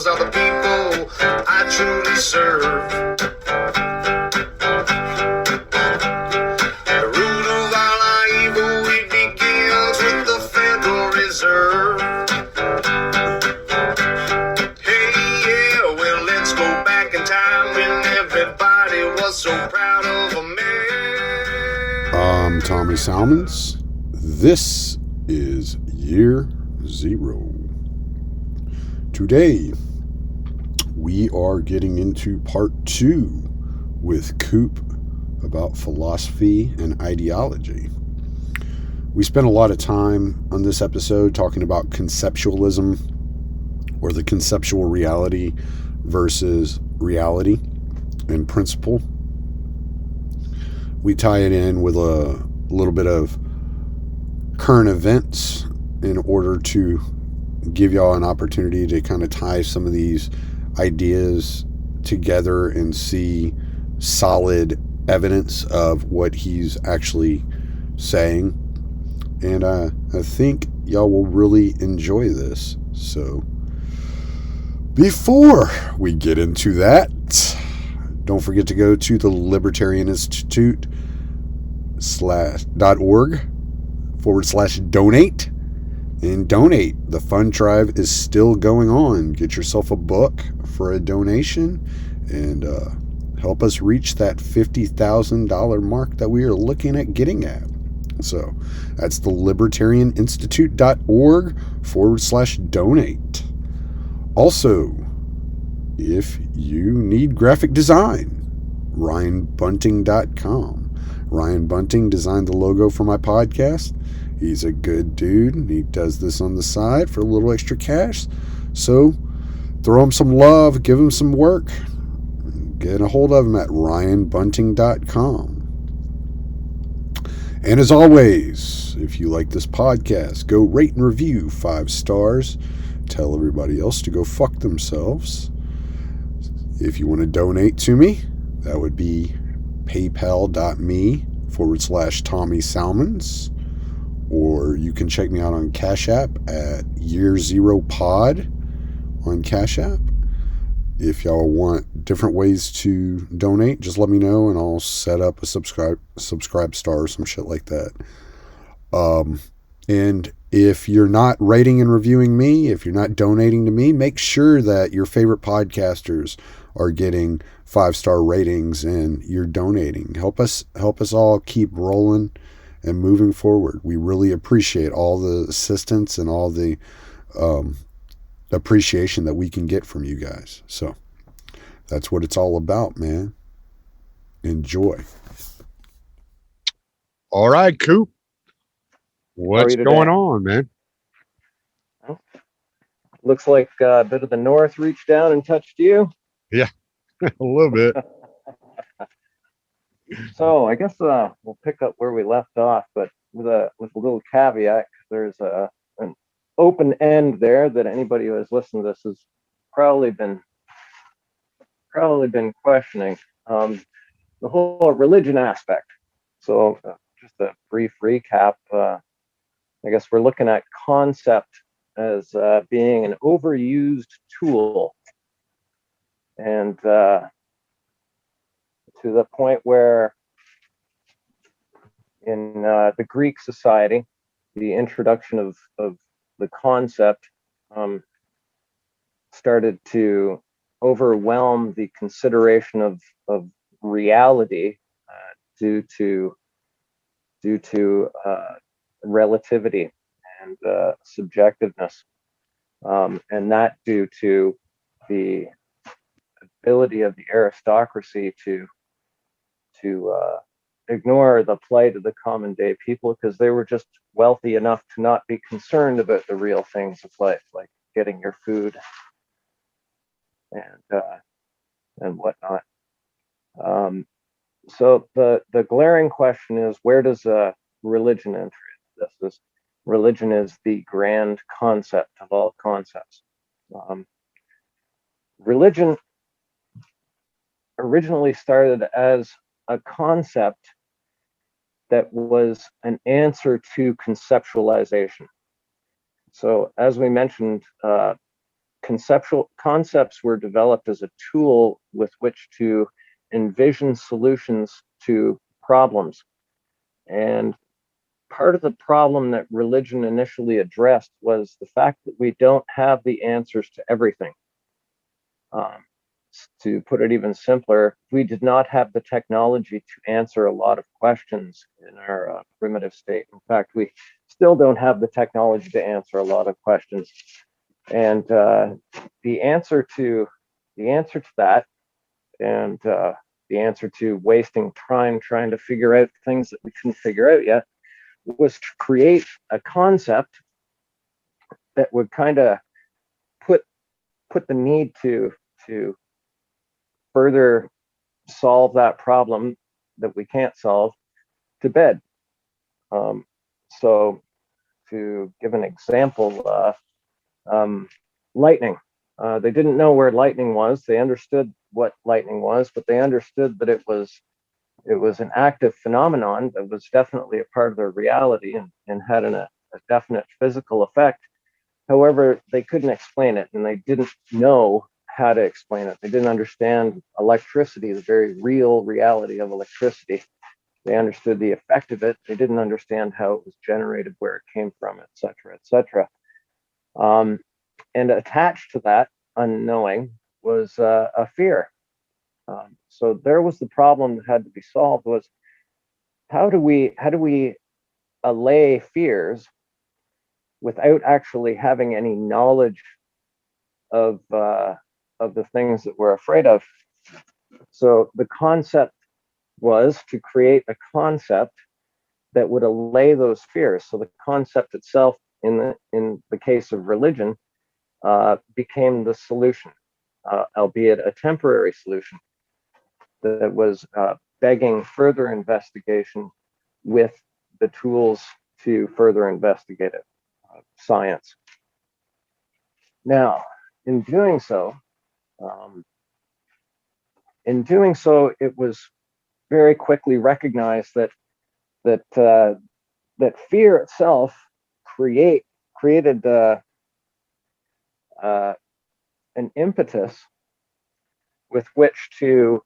those are the people I truly serve. The root of all our evil, it begins with the Federal Reserve. Hey, yeah, well, let's go back in time when everybody was so proud of a man. I'm Tommy Salmons. This is Year Zero. Today, we are getting into part 2 with Coop about philosophy and ideology. We spent a lot of time on this episode talking about conceptualism, or the conceptual reality versus reality and principle. We tie it in with a little bit of current events in order to give y'all an opportunity to kind of tie some of these ideas together and see solid evidence of what he's actually saying. And I think y'all will really enjoy this. So before we get into that, don't forget to go to the Libertarian Institute.org/donate and donate. The fund drive is still going on. Get yourself a book for a donation and help us reach that $50,000 mark that we are looking at getting at. So that's the libertarianinstitute.org/donate. Also, if you need graphic design, RyanBunting.com. Ryan Bunting designed the logo for my podcast. He's a good dude. He does this on the side for a little extra cash. So throw him some love, give him some work. Get a hold of him at RyanBunting.com. And as always, if you like this podcast, go rate and review 5 stars. Tell everybody else to go fuck themselves. If you want to donate to me, that would be paypal.me/Tommy Salmons. Or you can check me out on Cash App at Year Zero Pod on Cash App. If y'all want different ways to donate, just let me know and I'll set up a subscribe star or some shit like that. And if you're not rating and reviewing me, if you're not donating to me, make sure that your favorite podcasters are getting 5-star ratings and you're donating. Help us all keep rolling and moving forward. We really appreciate all the assistance and all the appreciation that we can get from you guys. So that's what it's all about, man. Enjoy. All right, Coop. What's going on, man? Well, looks like a bit of the North reached down and touched you. Yeah, a little bit. So I guess we'll pick up where we left off, but with a little caveat. There's an open end there that anybody who has listened to this has probably been questioning, the whole religion aspect. So just a brief recap. I guess we're looking at concept as being an overused tool, and to the point where in the Greek society, the introduction of the concept started to overwhelm the consideration of reality due to relativity and subjectiveness, and that due to the ability of the aristocracy to ignore the plight of the common day people, because they were just wealthy enough to not be concerned about the real things of life, like getting your food and whatnot. So the glaring question is, where does religion enter into this? Religion is the grand concept of all concepts. Religion originally started as a concept that was an answer to conceptualization. So as we mentioned, conceptual concepts were developed as a tool with which to envision solutions to problems. And part of the problem that religion initially addressed was the fact that we don't have the answers to everything. To put it even simpler, we did not have the technology to answer a lot of questions in our primitive state. In fact, we still don't have the technology to answer a lot of questions. And the answer to that, and the answer to wasting time trying to figure out things that we couldn't figure out yet, was to create a concept that would kind of put the need to further solve that problem that we can't solve to bed. So to give an example, lightning. They didn't know where lightning was. They understood what lightning was, but they understood that it was an active phenomenon that was definitely a part of their reality and had a definite physical effect. However, they couldn't explain it, and they didn't know how to explain it. They didn't understand electricity, the very real reality of electricity. They understood the effect of it. They didn't understand how it was generated, where it came from, et cetera, et cetera. And attached to that unknowing was a fear. So there was the problem that had to be solved: was how do we allay fears without actually having any knowledge of the things that we're afraid of. So the concept was to create a concept that would allay those fears. So the concept itself, in the case of religion, became the solution, albeit a temporary solution that was begging further investigation with the tools to further investigate it, science. Now, in doing so, it was very quickly recognized that fear itself created an impetus with which to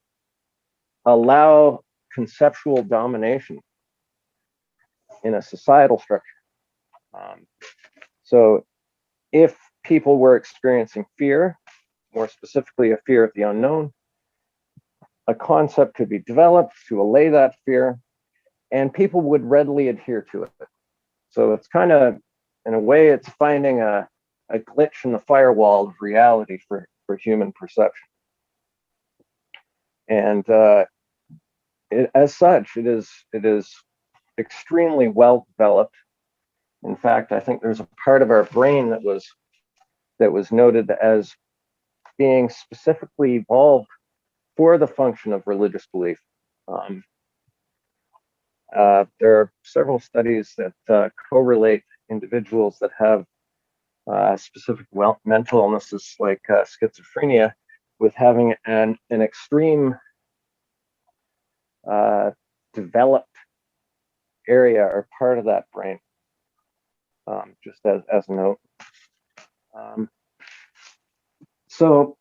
allow conceptual domination in a societal structure. So if people were experiencing fear, more specifically a fear of the unknown, a concept could be developed to allay that fear, and people would readily adhere to it. So it's kind of, in a way, it's finding a glitch in the firewall of reality for human perception. And as such, it is extremely well developed. In fact, I think there's a part of our brain that was noted as being specifically evolved for the function of religious belief. There are several studies that correlate individuals that have specific mental illnesses like schizophrenia with having an extreme developed area or part of that brain, just as a note. So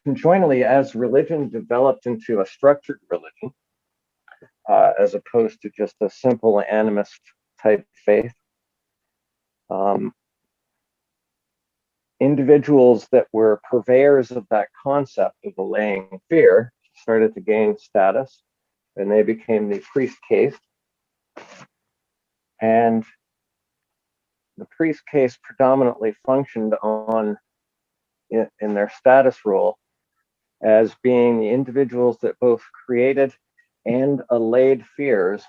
conjointly, as religion developed into a structured religion, as opposed to just a simple animist type faith, individuals that were purveyors of that concept of allaying fear started to gain status, and they became the priest caste. And the priest caste predominantly functioned in their status role as being the individuals that both created and allayed fears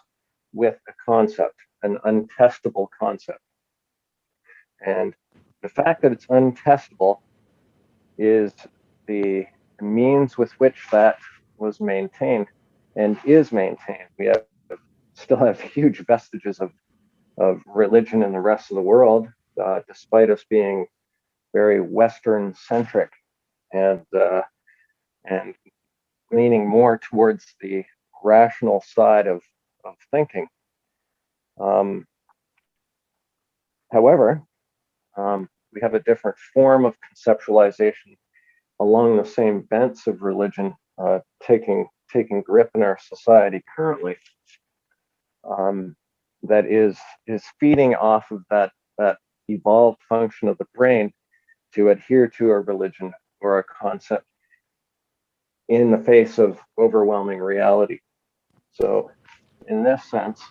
with a concept, an untestable concept. And the fact that it's untestable is the means with which that was maintained and is maintained. We still have huge vestiges of religion in the rest of the world, despite us being very Western centric and leaning more towards the rational side of thinking. However, have a different form of conceptualization along the same bents of religion taking grip in our society currently. That is feeding off of that evolved function of the brain to adhere to a religion or a concept in the face of overwhelming reality. So, in this sense,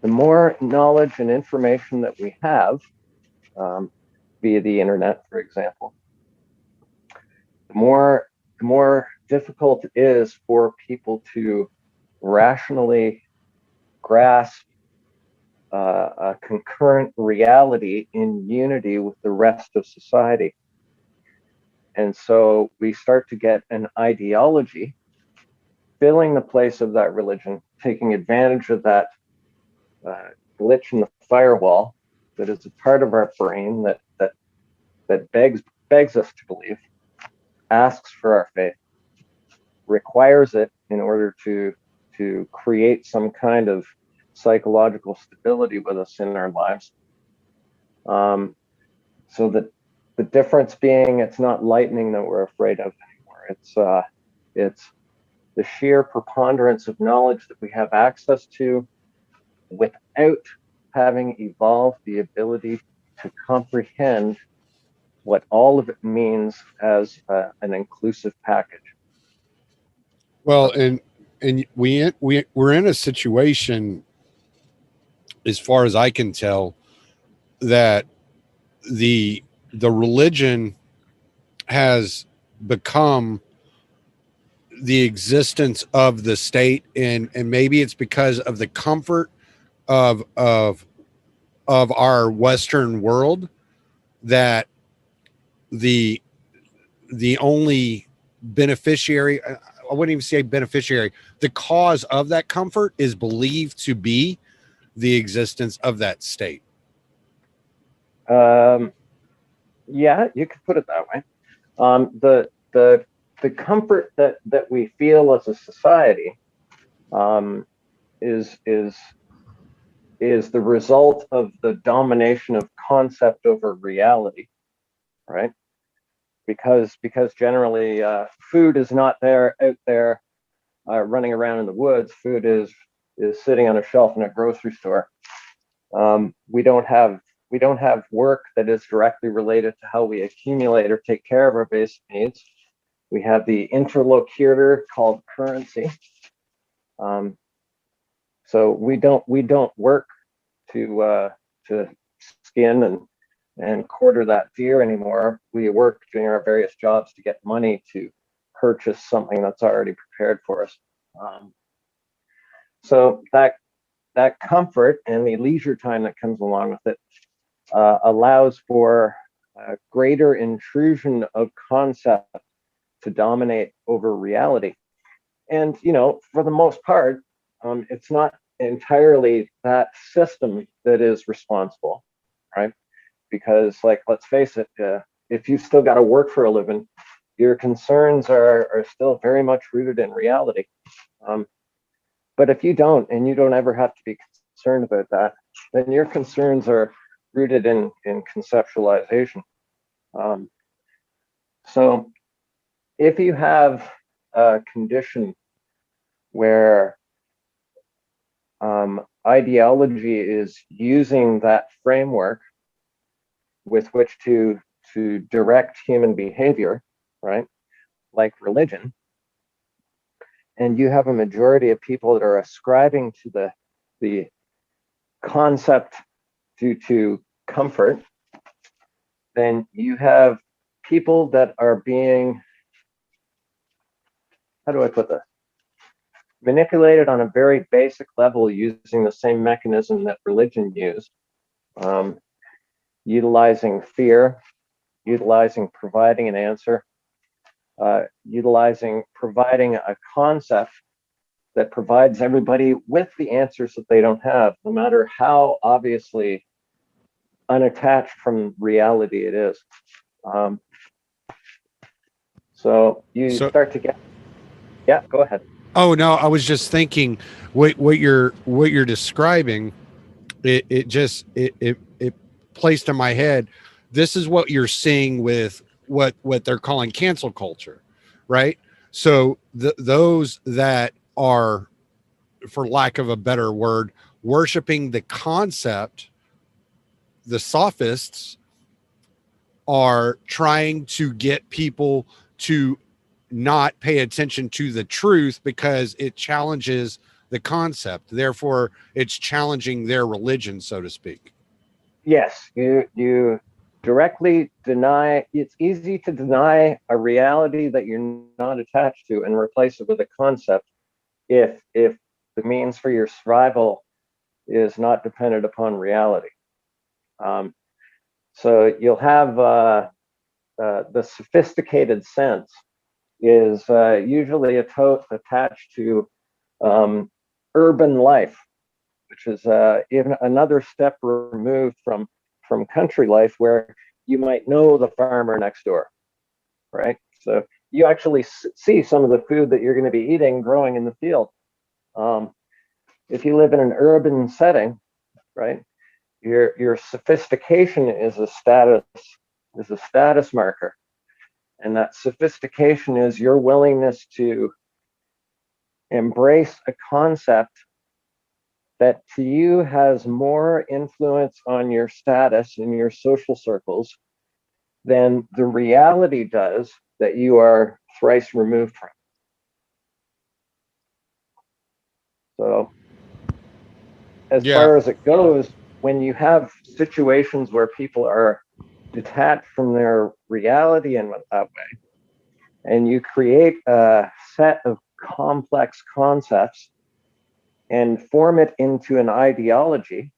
the more knowledge and information that we have via the internet, for example, the more difficult it is for people to rationally grasp a concurrent reality in unity with the rest of society. And so we start to get an ideology filling the place of that religion, taking advantage of that glitch in the firewall that is a part of our brain that begs us to believe, asks for our faith, requires it in order to create some kind of psychological stability with us in our lives. So that the difference being, it's not lightning that we're afraid of anymore. It's the sheer preponderance of knowledge that we have access to without having evolved the ability to comprehend what all of it means as an inclusive package. Well, and we're in a situation, as far as I can tell, that the religion has become the existence of the state, and maybe it's because of the comfort of our Western world that the only beneficiary, I wouldn't even say beneficiary, the cause of that comfort is believed to be the existence of that state. Yeah, you could put it that way. The comfort that we feel as a society is the result of the domination of concept over reality, right? Because generally food is not out there running around in the woods. Food is sitting on a shelf in a grocery store. We don't have work that is directly related to how we accumulate or take care of our basic needs. We have the interlocutor called currency. So we don't work to skin and quarter that deer anymore. We work doing our various jobs to get money to purchase something that's already prepared for us. So that comfort and the leisure time that comes along with it allows for greater intrusion of concept to dominate over reality. And, for the most part, it's not entirely that system that is responsible, right? Because, let's face it, if you've still got to work for a living, your concerns are still very much rooted in reality. But if you don't, and you don't ever have to be concerned about that, then your concerns are rooted in conceptualization. So if you have a condition where ideology is using that framework with which to direct human behavior, right, like religion, and you have a majority of people that are ascribing to the concept due to comfort, then you have people that are being, how do I put this, manipulated on a very basic level using the same mechanism that religion used, utilizing fear, utilizing providing an answer, utilizing providing a concept that provides everybody with the answers that they don't have, no matter how obviously unattached from reality it is. So you start to get, yeah, go ahead. Oh no, I was just thinking what you're describing. It placed in my head this is what you're seeing with what they're calling cancel culture, right? So those that are, for lack of a better word, worshiping the concept, the sophists are trying to get people to not pay attention to the truth because it challenges the concept. Therefore, it's challenging their religion, so to speak. Yes, you directly deny. It's easy to deny a reality that you're not attached to and replace it with a concept if the means for your survival is not dependent upon reality. So you'll have the sophisticated sense is usually attached to urban life, which is even another step removed from country life, where you might know the farmer next door, right? So you actually see some of the food that you're going to be eating growing in the field. If you live in an urban setting, right, your sophistication is a status marker, and that sophistication is your willingness to embrace a concept that to you has more influence on your status in your social circles than the reality does that you are thrice removed from. So, as far as it goes, when you have situations where people are detached from their reality in that way, and you create a set of complex concepts and form it into an ideology,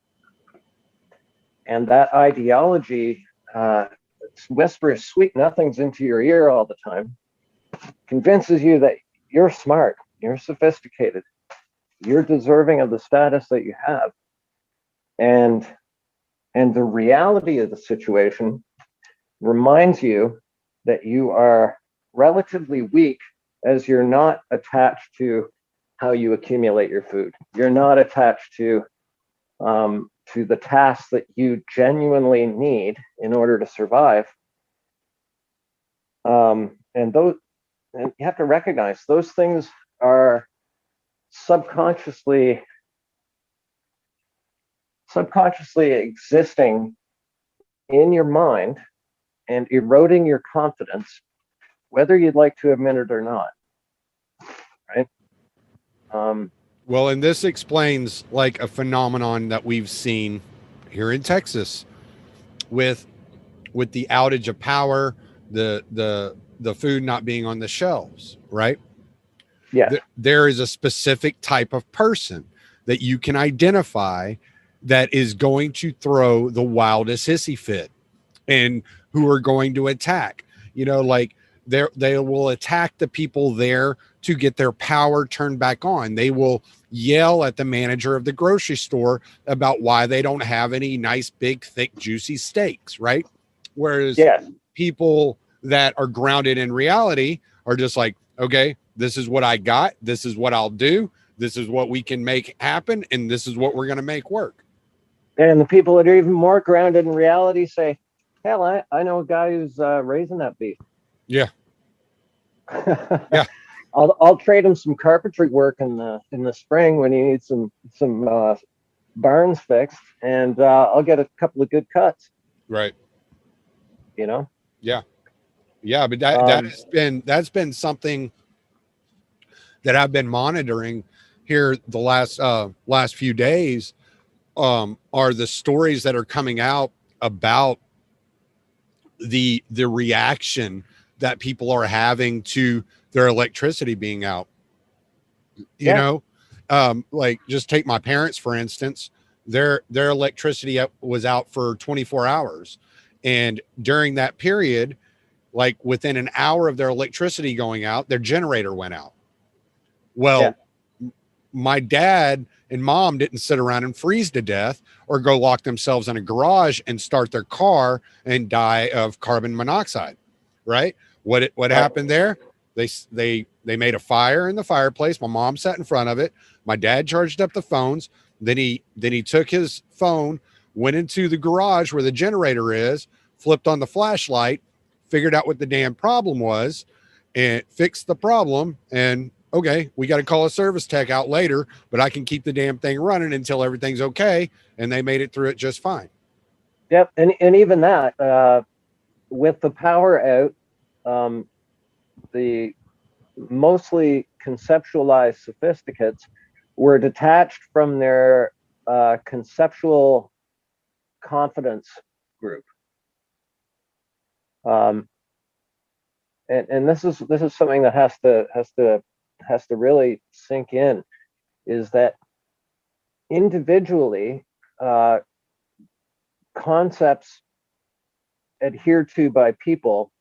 and that ideology whispers sweet nothings into your ear all the time, convinces you that you're smart, you're sophisticated, you're deserving of the status that you have, and the reality of the situation reminds you that you are relatively weak, as you're not attached to how you accumulate your food. You're not attached to the tasks that you genuinely need in order to survive. And you have to recognize those things are subconsciously existing in your mind and eroding your confidence, whether you'd like to admit it or not. Right? Well, and this explains like a phenomenon that we've seen here in Texas with the outage of power, the food not being on the shelves, right? Yeah. There is a specific type of person that you can identify that is going to throw the wildest hissy fit and who are going to attack. You know, like they will attack the people there to get their power turned back on. They will yell at the manager of the grocery store about why they don't have any nice, big, thick, juicy steaks, right? Whereas people that are grounded in reality are just like, okay, this is what I got. This is what I'll do. This is what we can make happen. And this is what we're going to make work. And the people that are even more grounded in reality say, hell, I know a guy who's raising that beef. Yeah. Yeah. I'll trade him some carpentry work in the spring when he needs some barns fixed, and I'll get a couple of good cuts. Right. You know? Yeah. Yeah, but that's been something that I've been monitoring here the last few days. Are the stories that are coming out about the reaction that people are having to their electricity being out. You know, like just take my parents, for instance, their electricity was out for 24 hours. And during that period, like within an hour of their electricity going out, their generator went out. Well, my dad and mom didn't sit around and freeze to death or go lock themselves in a garage and start their car and die of carbon monoxide, right? What happened there? They made a fire in the fireplace. My mom sat in front of it. My dad charged up the phones. Then he took his phone, went into the garage where the generator is, flipped on the flashlight, figured out what the damn problem was, and fixed the problem. And okay, we got to call a service tech out later, but I can keep the damn thing running until everything's okay. And they made it through it just fine. Yep. And even that, with the power out, the mostly conceptualized sophisticates were detached from their conceptual confidence group. And this is something that has to really sink in, is that individually, concepts adhered to by people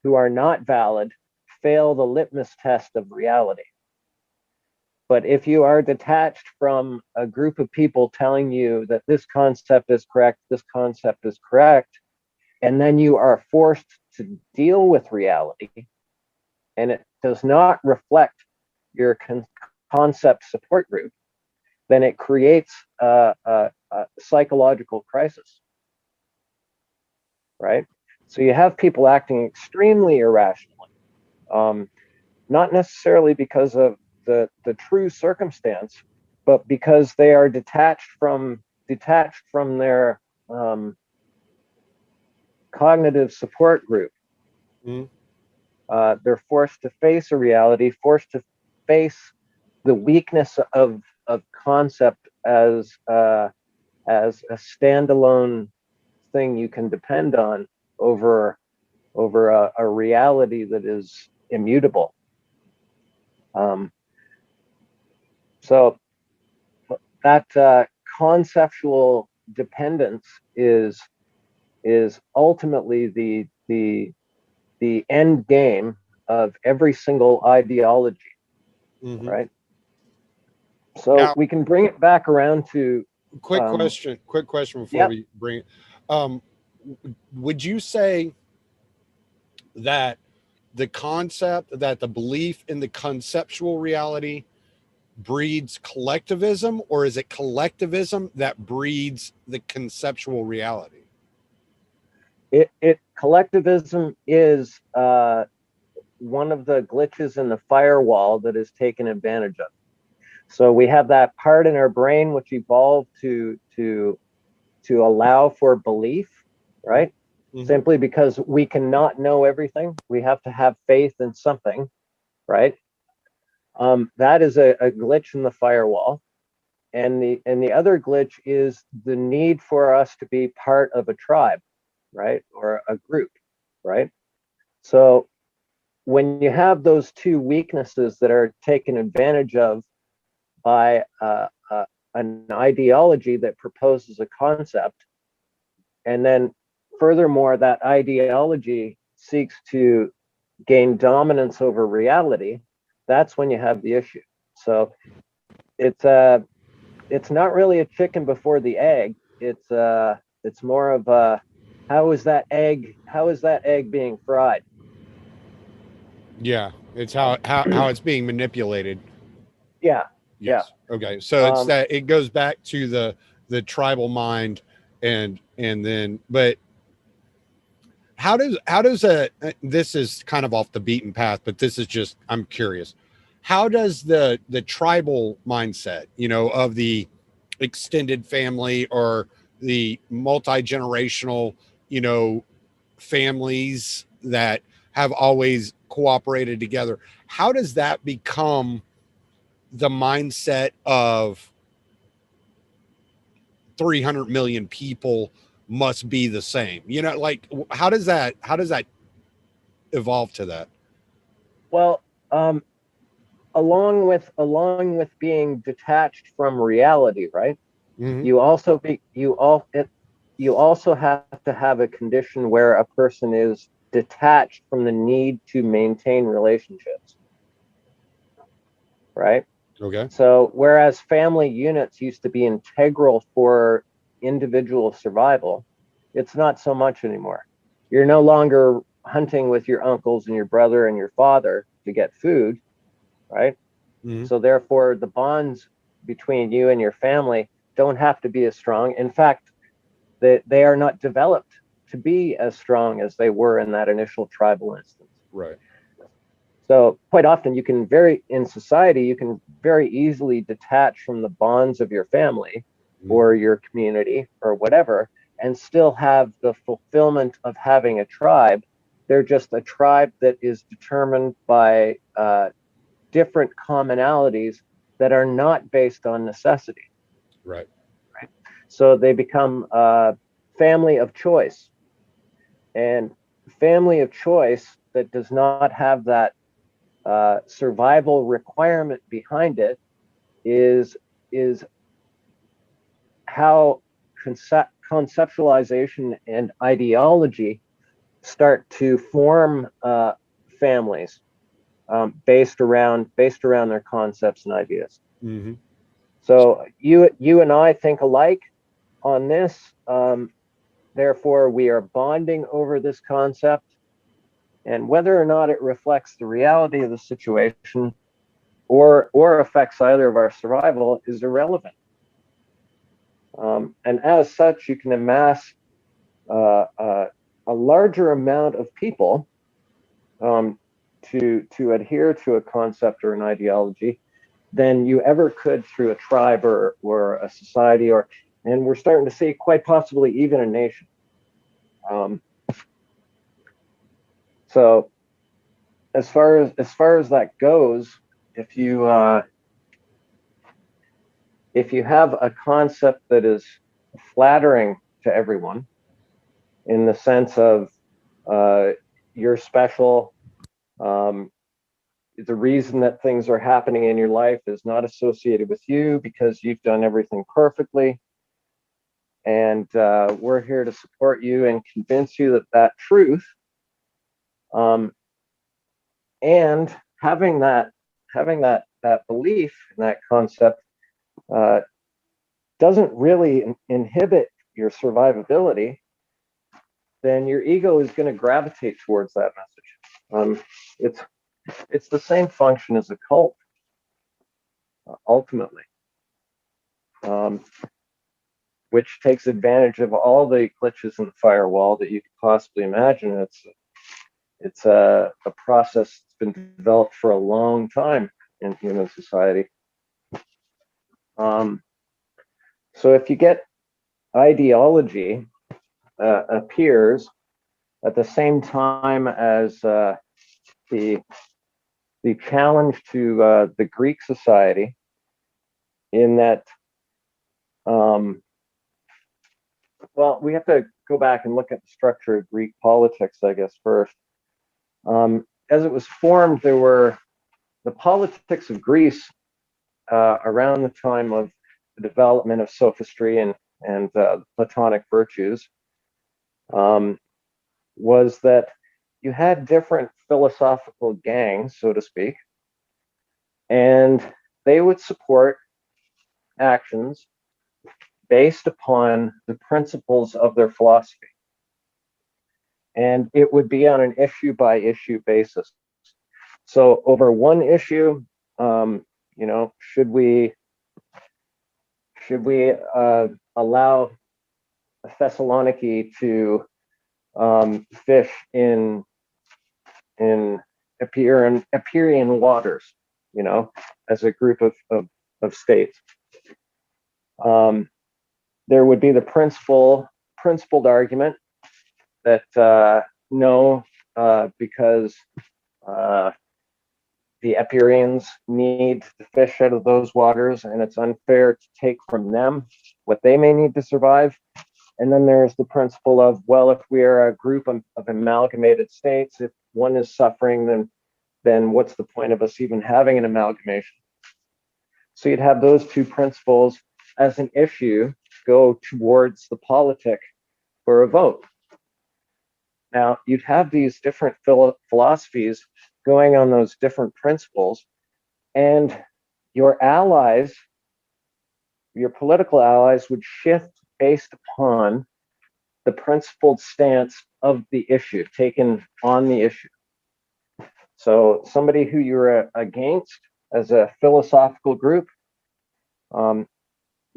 who are not valid fail the litmus test of reality. But if you are detached from a group of people telling you that this concept is correct, and then you are forced to deal with reality, and it does not reflect your concept support group, then it creates a psychological crisis, right? So you have people acting extremely irrationally, not necessarily because of the true circumstance, but because they are detached from their cognitive support group. Mm. They're forced to face a reality, forced to face the weakness of concept as a standalone thing you can depend on over a reality that is immutable. So that conceptual dependence is ultimately the end game of every single ideology, Mm-hmm. right? So Now, we can bring it back around to quick question before yep. we bring it. Would you say that the belief in the conceptual reality breeds collectivism, or is it collectivism that breeds the conceptual reality? Collectivism is one of the glitches in the firewall that is taken advantage of. So we have that part in our brain which evolved to allow for belief, right? Mm-hmm. Simply because we cannot know everything. We have to have faith in something, right? That is a glitch in the firewall. And the other glitch is the need for us to be part of a tribe, right? Or a group, right? So when you have those two weaknesses that are taken advantage of by an ideology that proposes a concept, and then furthermore, that ideology seeks to gain dominance over reality, that's when you have the issue. So it's not really a chicken before the egg. It's more of a how is that egg being fried? Yeah, it's how it's being manipulated. Yeah. Yes. Yeah. Okay. So it's that it goes back to the tribal mind, and then, but how does this is kind of off the beaten path, but this is just, I'm curious. How does the tribal mindset, of the extended family or the multi-generational, families that have always cooperated together, how does that become the mindset of 300 million people must be the same? Like, how does that evolve to that? Well, along with being detached from reality, right? Mm-hmm. You also have to have a condition where a person is detached from the need to maintain relationships, right? Okay. So whereas family units used to be integral for individual survival, it's not so much anymore. You're no longer hunting with your uncles and your brother and your father to get food, right? Mm-hmm. So therefore, the bonds between you and your family don't have to be as strong. In fact, they are not developed to be as strong as they were in that initial tribal instance. Right. So quite often in society, you can very easily detach from the bonds of your family or your community or whatever, and still have the fulfillment of having a tribe. They're just a tribe that is determined by different commonalities that are not based on necessity. Right. So they become a family of choice. And family of choice that does not have that survival requirement behind it is how conceptualization and ideology start to form families based around their concepts and ideas. Mm-hmm. So you and I think alike on this. Therefore, we are bonding over this concept, and whether or not it reflects the reality of the situation or affects either of our survival is irrelevant. And as such, you can amass a larger amount of people to adhere to a concept or an ideology than you ever could through a tribe or a society, and we're starting to see quite possibly even a nation. So as far as that goes, if you have a concept that is flattering to everyone in the sense of you're special, the reason that things are happening in your life is not associated with you because you've done everything perfectly, and we're here to support you and convince you that truth. And having that belief in that concept doesn't really inhibit your survivability, then your ego is going to gravitate towards that message. It's the same function as a cult, ultimately, which takes advantage of all the glitches in the firewall that you could possibly imagine. It's a process that's been developed for a long time in human society. So if you get ideology appears at the same time as the challenge to the Greek society, in that, well, we have to go back and look at the structure of Greek politics, I guess, first. As it was formed, there were the politics of Greece around the time of the development of sophistry and Platonic virtues, was that you had different philosophical gangs, so to speak, and they would support actions based upon the principles of their philosophy. And it would be on an issue by issue basis. So over one issue, should we allow Thessaloniki to fish in Epirian waters, as a group of states? There would be the principled argument that no, because the Epireans need to fish out of those waters, and it's unfair to take from them what they may need to survive. And then there's the principle of, well, if we are a group of amalgamated states, if one is suffering, then what's the point of us even having an amalgamation? So you'd have those two principles as an issue go towards the politic for a vote. Now, you'd have these different philosophies going on those different principles, and your allies, your political allies, would shift based upon the principled stance of the issue taken on the issue. So somebody who you're against as a philosophical group,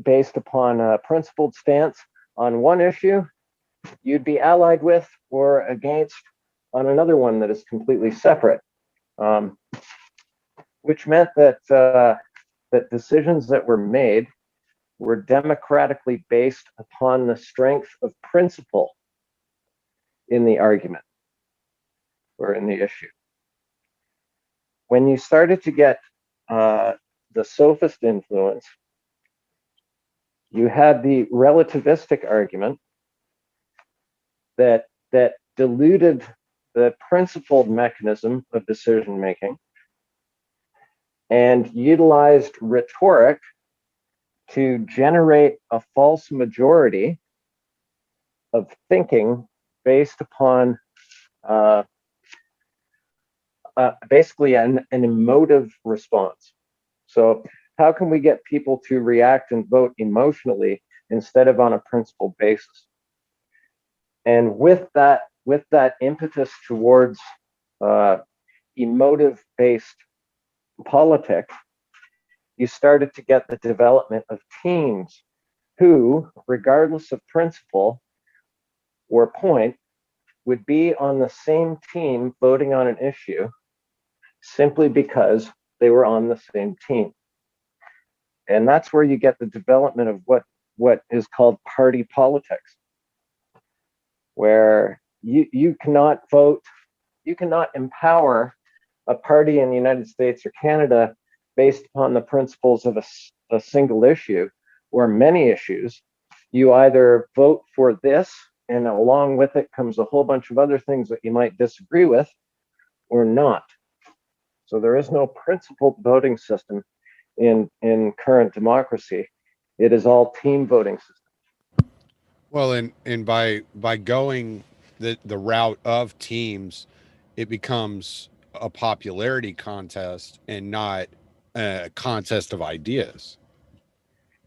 based upon a principled stance on one issue, you'd be allied with or against on another one that is completely separate, which meant that that decisions that were made were democratically based upon the strength of principle in the argument or in the issue. When you started to get the sophist influence, you had the relativistic argument that diluted the principled mechanism of decision making and utilized rhetoric to generate a false majority of thinking based upon basically an emotive response. So how can we get people to react and vote emotionally instead of on a principled basis? And with that impetus towards emotive-based politics, you started to get the development of teams who, regardless of principle or point, would be on the same team voting on an issue simply because they were on the same team. And that's where you get the development of what is called party politics, where you cannot vote, you cannot empower a party in the United States or Canada based upon the principles of a single issue or many issues. You either vote for this, and along with it comes a whole bunch of other things that you might disagree with, or not. So there is no principled voting system in current democracy. It is all team voting system. Well, and by going the route of teams, it becomes a popularity contest and not a contest of ideas.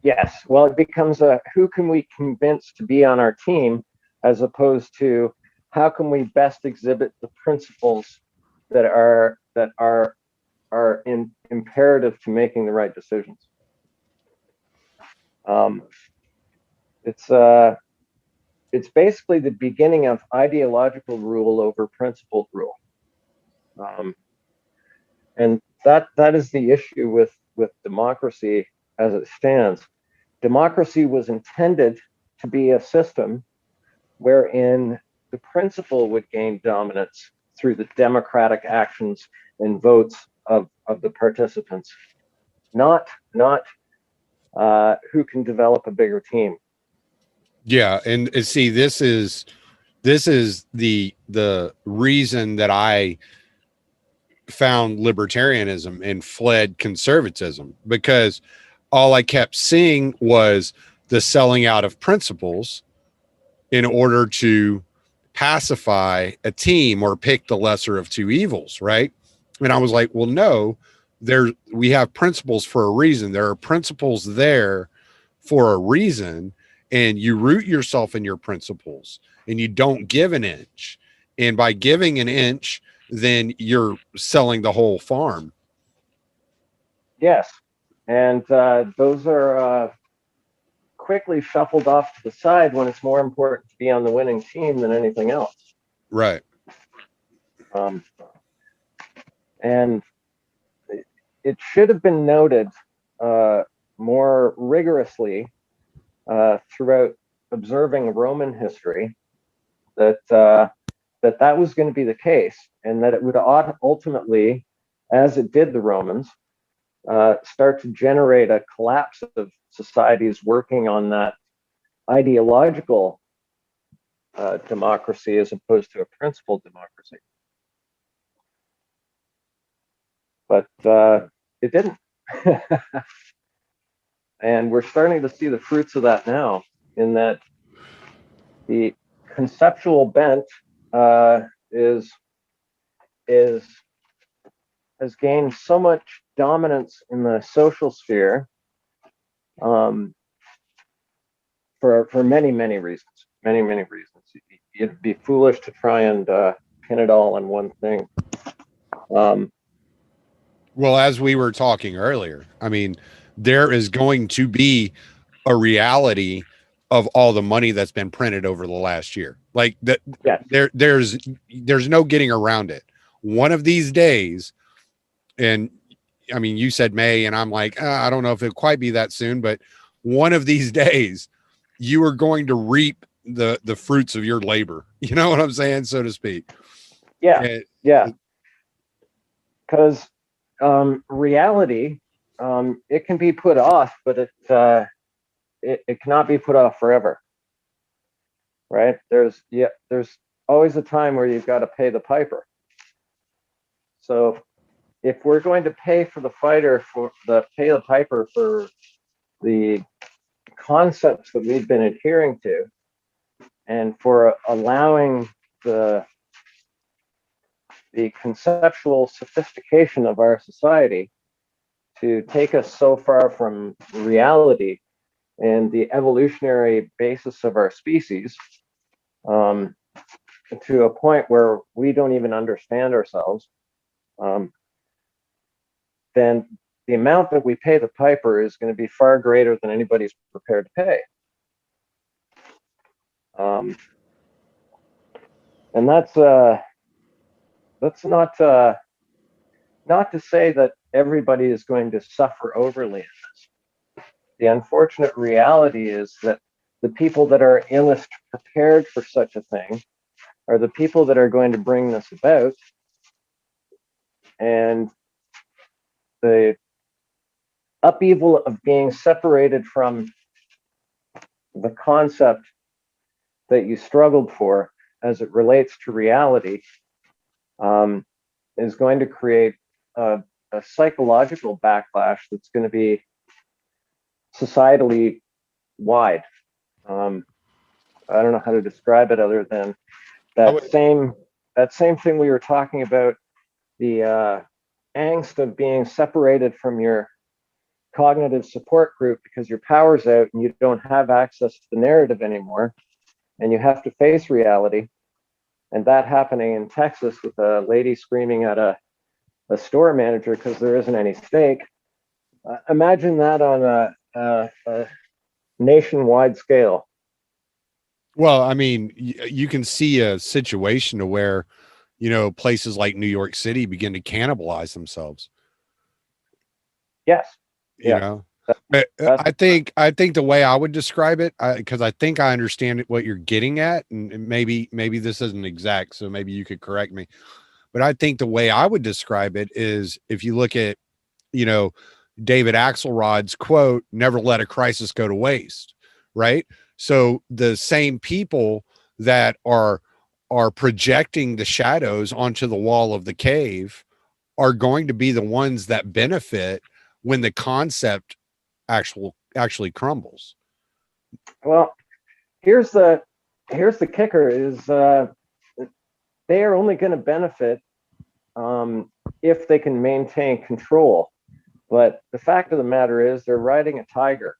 Yes, well, it becomes a who can we convince to be on our team, as opposed to how can we best exhibit the principles that are imperative to making the right decisions. It's basically the beginning of ideological rule over principled rule, and that is the issue with democracy as it stands. Democracy was intended to be a system wherein the principle would gain dominance through the democratic actions and votes of the participants, not who can develop a bigger team. Yeah, and see, this is the reason that I found libertarianism and fled conservatism, because all I kept seeing was the selling out of principles in order to pacify a team or pick the lesser of two evils, right? And I was like, well, no, we have principles for a reason. There are principles there for a reason, and you root yourself in your principles and you don't give an inch. And by giving an inch, then you're selling the whole farm. Yes, and those are quickly shuffled off to the side when it's more important to be on the winning team than anything else. Right. And it should have been noted more rigorously throughout observing Roman history that that was going to be the case, and that it would ultimately, as it did the Romans, start to generate a collapse of societies working on that ideological democracy as opposed to a principled democracy. But it didn't. And we're starting to see the fruits of that now, in that the conceptual bent has gained so much dominance in the social sphere for many reasons. Many reasons. It'd be foolish to try and pin it all on one thing. Well, as we were talking earlier, I mean, there is going to be a reality of all the money that's been printed over the last year. Like that, Yes. there's no getting around it. One of these days, and I mean, you said May, and I'm like, I don't know if it'll quite be that soon, but one of these days, you are going to reap the fruits of your labor. You know what I'm saying, so to speak. Yeah. And, Yeah. Because reality, it can be put off, but it cannot be put off forever. Right? There's always a time where you've got to pay the piper. So if we're going to pay the piper for the concepts that we've been adhering to, and for allowing the conceptual sophistication of our society to take us so far from reality and the evolutionary basis of our species, to a point where we don't even understand ourselves, then the amount that we pay the piper is going to be far greater than anybody's prepared to pay. And that's not to say that everybody is going to suffer overly in this. The unfortunate reality is that the people that are illest prepared for such a thing are the people that are going to bring this about. And the upheaval of being separated from the concept that you struggled for as it relates to reality, is going to create a psychological backlash that's going to be societally wide. I don't know how to describe it other than that same thing we were talking about, the angst of being separated from your cognitive support group because your power's out and you don't have access to the narrative anymore, and you have to face reality. And that happening in Texas with a lady screaming at a store manager because there isn't any steak. Imagine that on a nationwide scale. well, I mean, you can see a situation to where, places like New York City begin to cannibalize themselves. Yes. You Yeah. know, but I think the way I would describe it, because I think I understand what you're getting at, and maybe this isn't exact, so maybe you could correct me. But I think the way I would describe it is if you look at, David Axelrod's quote, "Never let a crisis go to waste," right? So the same people that are projecting the shadows onto the wall of the cave are going to be the ones that benefit when the concept actually crumbles. Well, here's the kicker: is they are only going to benefit if they can maintain control. But the fact of the matter is, they're riding a tiger,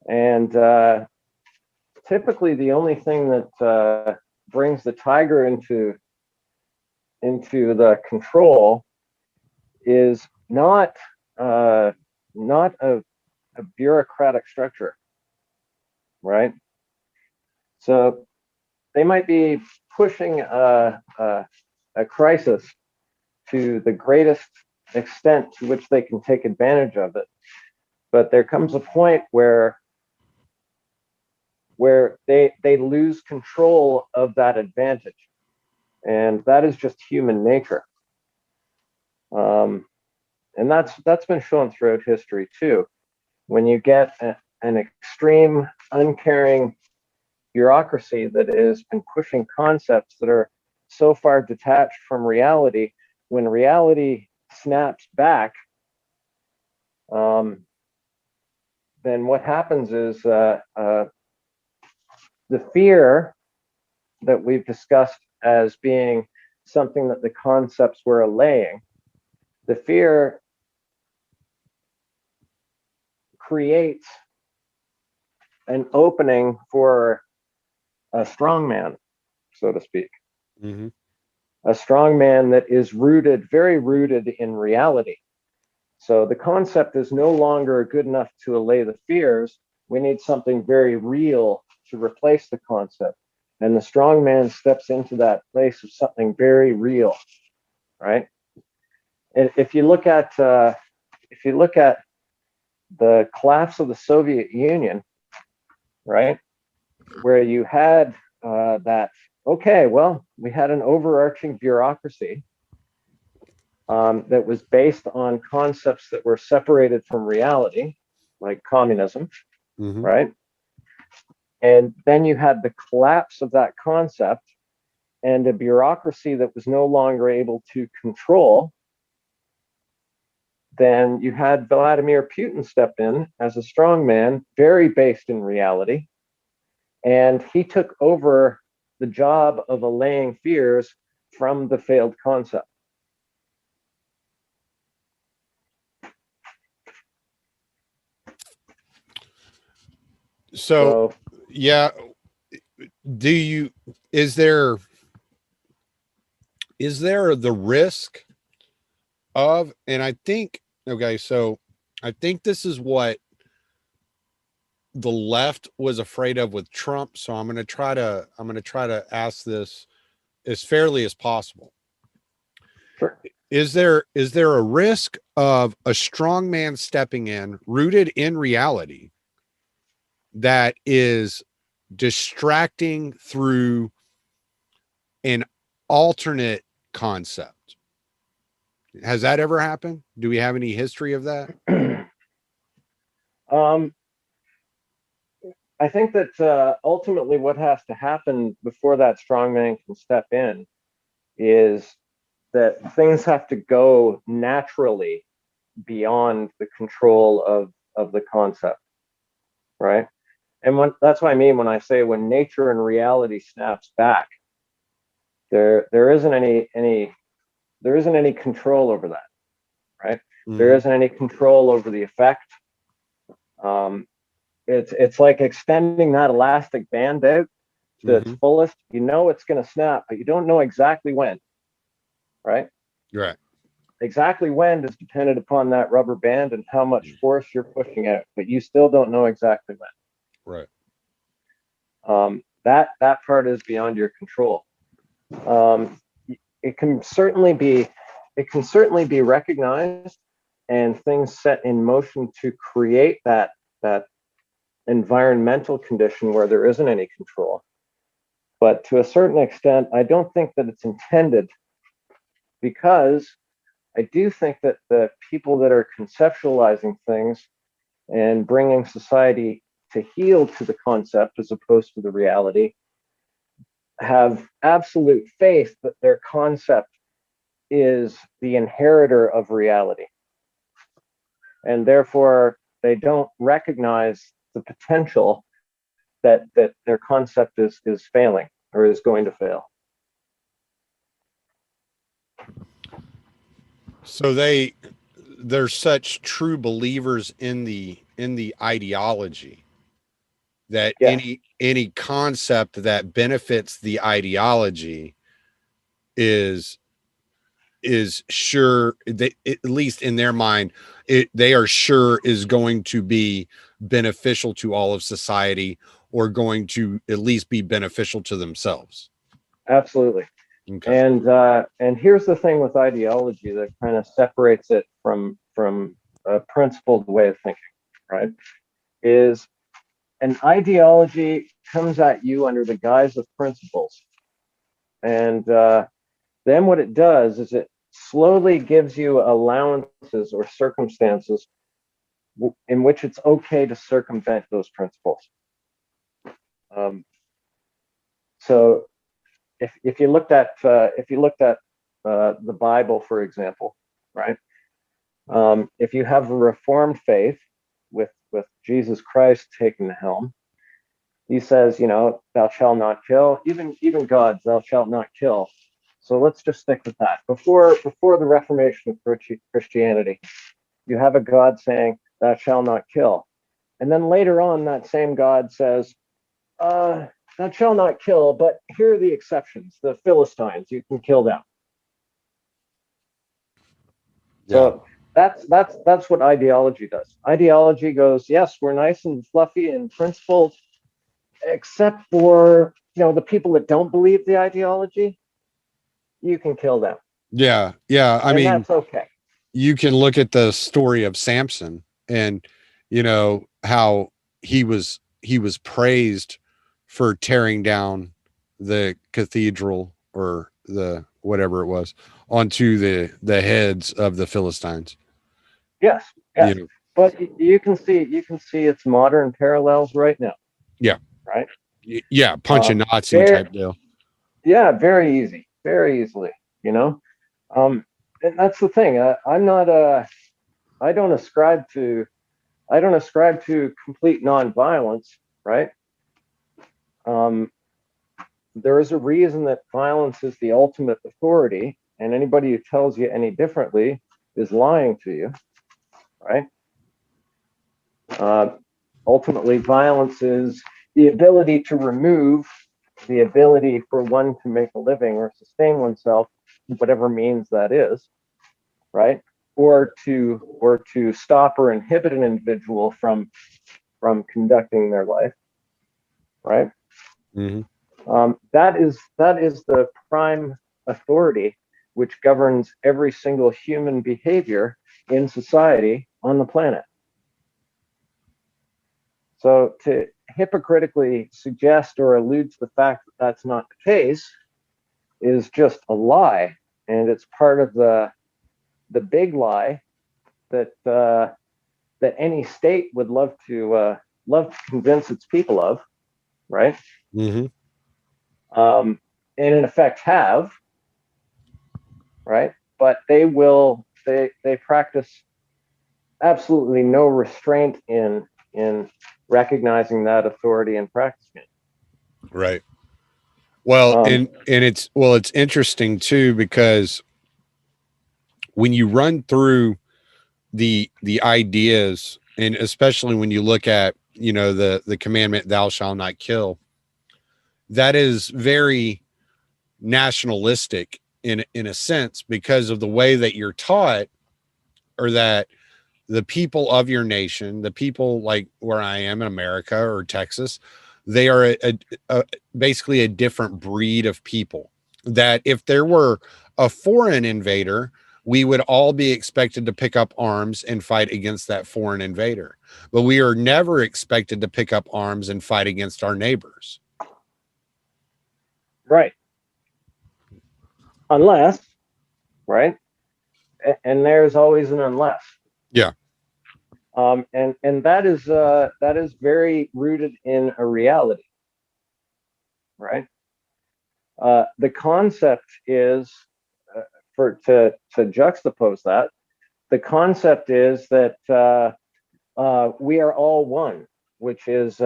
and typically the only thing that brings the tiger into the control is not a bureaucratic structure, right? So they might be pushing a crisis to the greatest extent to which they can take advantage of it, but there comes a point where they lose control of that advantage, and that is just human nature. And that's been shown throughout history too. When you get an extreme, uncaring bureaucracy that has been pushing concepts that are so far detached from reality, when reality snaps back, then what happens is the fear that we've discussed as being something that the concepts were allaying, the fear creates an opening for a strongman, so to speak. Mm-hmm. A strongman that is very rooted in reality. So the concept is no longer good enough to allay the fears. We need something very real to replace the concept. And the strong man steps into that place of something very real, right? And if you look at the collapse of the Soviet Union, right, where you had that, okay, well, we had an overarching bureaucracy that was based on concepts that were separated from reality, like communism, right? And then you had the collapse of that concept and a bureaucracy that was no longer able to control. Then you had Vladimir Putin step in as a strongman, very based in reality. And he took over the job of allaying fears from the failed concept. So yeah, is there the risk of, and I think, okay, so I think this is what the left was afraid of with Trump. So I'm going to try to ask this as fairly as possible. Sure. Is there a risk of a strong man stepping in, rooted in reality, that is distracting through an alternate concept? Has that ever happened? Do we have any history of that? I think that ultimately what has to happen before that strongman can step in is that things have to go naturally beyond the control of the concept, right? And that's what I mean when I say when nature and reality snaps back, there isn't any control over that, right? There isn't any control over the effect. It's like extending that elastic band out to its fullest. You know it's going to snap, but you don't know exactly when, right? Right. Exactly when is dependent upon that rubber band and how much force you're pushing out, but you still don't know exactly when. Right. That part is beyond your control. It can certainly be recognized and things set in motion to create that environmental condition where there isn't any control. But to a certain extent, I don't think that it's intended, because I do think that the people that are conceptualizing things and bringing society to heel to the concept as opposed to the reality have absolute faith that their concept is the inheritor of reality. And therefore, they don't recognize the potential that their concept is failing or is going to fail. So they're such true believers in the ideology that any concept that benefits the ideology is sure, they, at least in their mind, they are sure is going to be beneficial to all of society, or going to at least be beneficial to themselves. Absolutely. Okay. And here's the thing with ideology that kind of separates it from a principled way of thinking, right? Is an ideology comes at you under the guise of principles. And then what it does is it slowly gives you allowances or circumstances in which it's okay to circumvent those principles. So if you looked at the Bible, for example, right? If you have a Reformed faith with Jesus Christ taking the helm, he says, thou shalt not kill. Even God, thou shalt not kill. So let's just stick with that. Before the Reformation of Christianity, you have a God saying, thou shalt not kill. And then later on, that same God says, thou shalt not kill, but here are the exceptions. The Philistines, you can kill them. Yeah. That's what ideology does. Ideology goes, yes, we're nice and fluffy and principled, except for the people that don't believe the ideology. You can kill them, Yeah, yeah. I and mean, that's okay. you can look at the story of Samson, and how he was praised for tearing down the cathedral, or the whatever it was, onto the heads of the Philistines. Yes, You yes. know, But you can see its modern parallels right now, yeah, right? yeah, punch a Nazi Very, type deal. yeah, very easy, very easily. You know, um, and that's the thing. I'm not I don't ascribe to complete nonviolence, right? Um, there is a reason that violence is the ultimate authority, and anybody who tells you any differently is lying to you, right? Uh, Ultimately, violence is the ability to remove the ability for one to make a living or sustain oneself, whatever means that is, right? Or to stop or inhibit an individual from conducting their life, right? Hmm. That is the prime authority which governs every single human behavior in society on the planet. So to hypocritically suggest or allude to the fact that that's not the case is just a lie, and it's part of the big lie that that any state would love to convince its people of, right? Hmm. And in effect have, right? But they practice absolutely no restraint in recognizing that authority and practicing it. Right. Well, Um, and it's interesting too, because when you run through the ideas, and especially when you look at the commandment, thou shalt not kill, that is very nationalistic in a sense, because of the way that you're taught, or that the people of your nation, the people like where I am in America or Texas, they are basically a different breed of people. That if there were a foreign invader, we would all be expected to pick up arms and fight against that foreign invader. But we are never expected to pick up arms and fight against our neighbors. right. Unless, right? And there's always an unless. Yeah. And that is very rooted in a reality, right? The concept is to juxtapose that. The concept is that we are all one, which is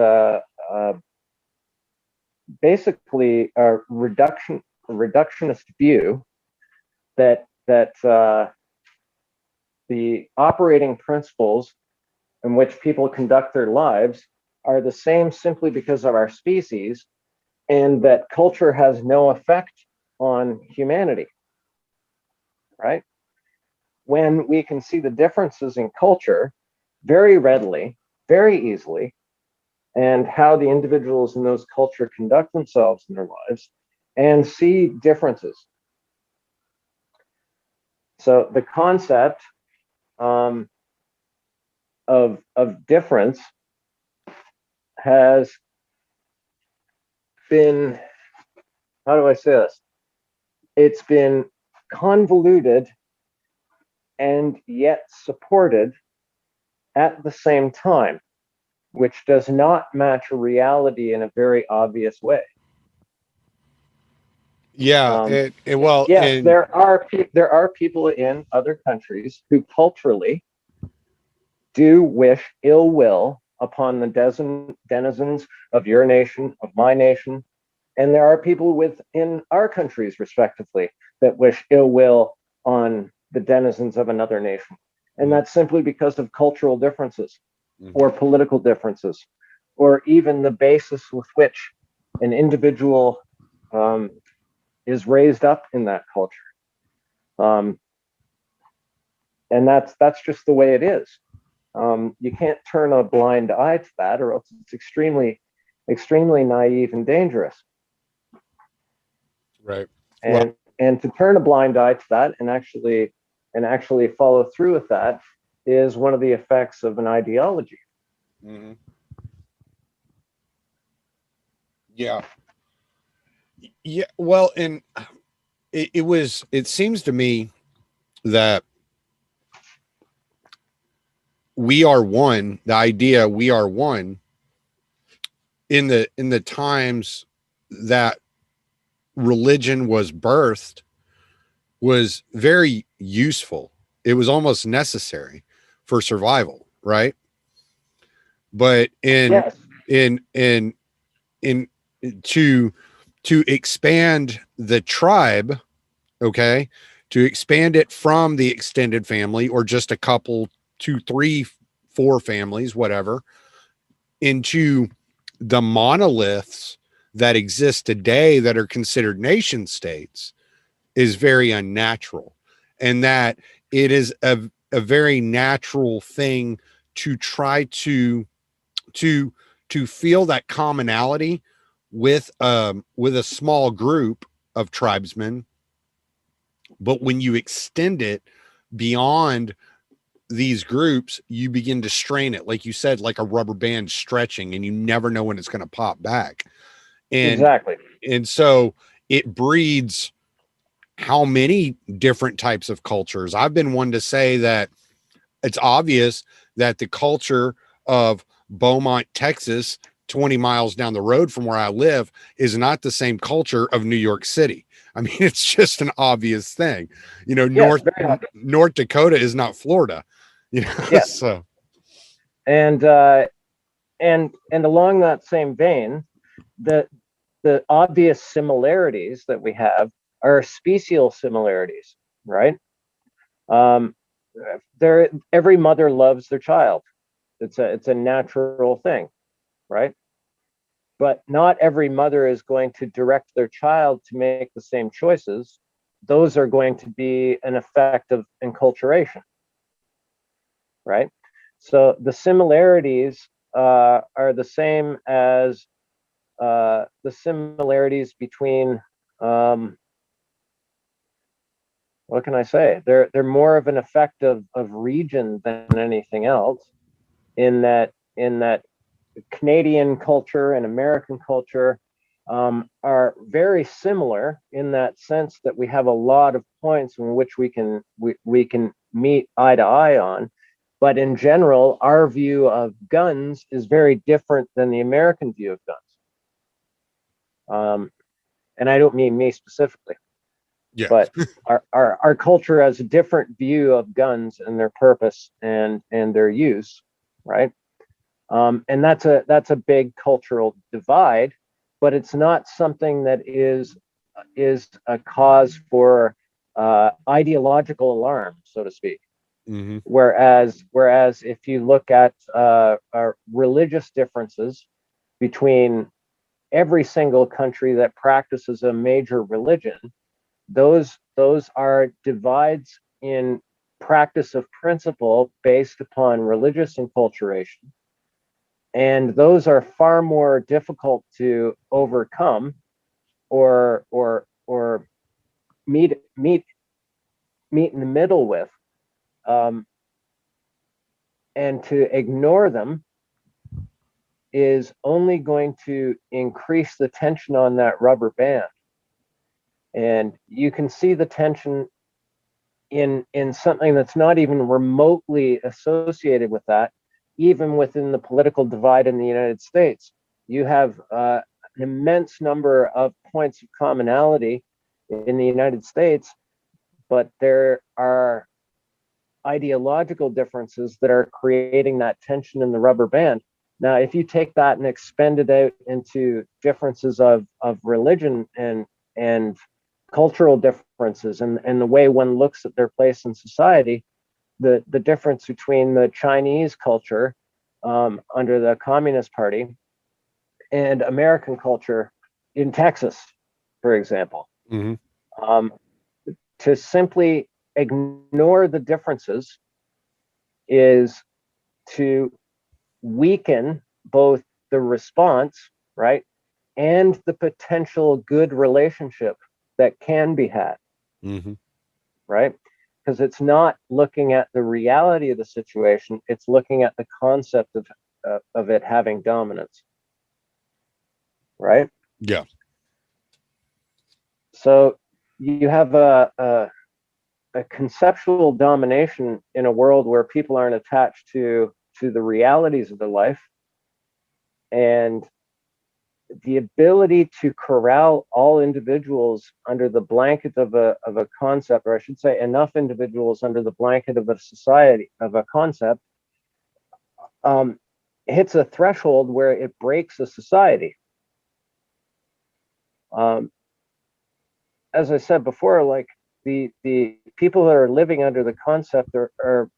basically a reductionist view that the operating principles in which people conduct their lives are the same simply because of our species, and that culture has no effect on humanity, right? When we can see the differences in culture very readily, very easily, and how the individuals in those culture conduct themselves in their lives, and see differences. So the concept um, of difference has been, how do I say this? It's been convoluted and yet supported at the same time, which does not match a reality in a very obvious way. Yeah. Um, Well, yes, and there are people in other countries who culturally do wish ill will upon the denizens of your nation, of my nation, and there are people within our countries, respectively, that wish ill will on the denizens of another nation. And that's simply because of cultural differences or political differences, or even the basis with which an individual um, is raised up in that culture. Um, that's just the way it is. You can't turn a blind eye to that, or else it's extremely naive and dangerous. Right. Well, And to turn a blind eye to that and actually follow through with that is one of the effects of an ideology. mm-hmm. Yeah. Yeah. Well, and it seems to me that we are one, the idea we are one, in the times that religion was birthed, was very useful. It was almost necessary for survival, right? But Yes. in to expand the tribe, okay, to expand it from the extended family or just a couple, 2, 3, 4 families, whatever, into the monoliths that exist today that are considered nation states is very unnatural. And that it is a very natural thing to try to feel that commonality with a small group of tribesmen. But when you extend it beyond these groups, you begin to strain it, like you said, like a rubber band stretching, and you never know when it's going to pop back. Exactly. And so it breeds how many different types of cultures. I've been one to say that it's obvious that the culture of Beaumont, Texas, 20 miles down the road from where I live, is not the same culture of New York City. I mean, it's just an obvious thing. You know, Yes, North Dakota is not Florida. You know, yes. so And along that same vein, the obvious similarities that we have are special similarities, right? Every mother loves their child. It's a natural thing, right? But not every mother is going to direct their child to make the same choices. Those are going to be an effect of enculturation, right? So the similarities are the same as the similarities between what can I say? They're more of an effect of region than anything else. In that Canadian culture and American culture are very similar in that sense that we have a lot of points in which we can meet eye to eye on. But in general, our view of guns is very different than the American view of guns. And I don't mean me specifically, yeah. but our culture has a different view of guns and their purpose and their use, right? And that's a big cultural divide, but it's not something that is a cause for ideological alarm, so to speak. Mm-hmm. Whereas if you look at religious differences between every single country that practices a major religion, those are divides in practice of principle based upon religious enculturation, and those are far more difficult to overcome or meet in the middle with, and to ignore them is only going to increase the tension on that rubber band. And you can see the tension in something that's not even remotely associated with that, even within the political divide in the United States. You have an immense number of points of commonality in the United States, but there are ideological differences that are creating that tension in the rubber band. Now, if you take that and expand it out into differences of religion and cultural differences and the way one looks at their place in society, the difference between the Chinese culture under the Communist Party and American culture in Texas, for example. Mm-hmm. To simply ignore the differences is to weaken both the response, right, and the potential good relationship that can be had, right? Because it's not looking at the reality of the situation, it's looking at the concept of it having dominance, right? Yeah. So you have a conceptual domination in a world where people aren't attached to the realities of their life, and the ability to corral all individuals under the blanket of a concept, or I should say enough individuals under the blanket of a society, of a concept, hits a threshold where it breaks a society. As I said before, like the people that are living under the concept are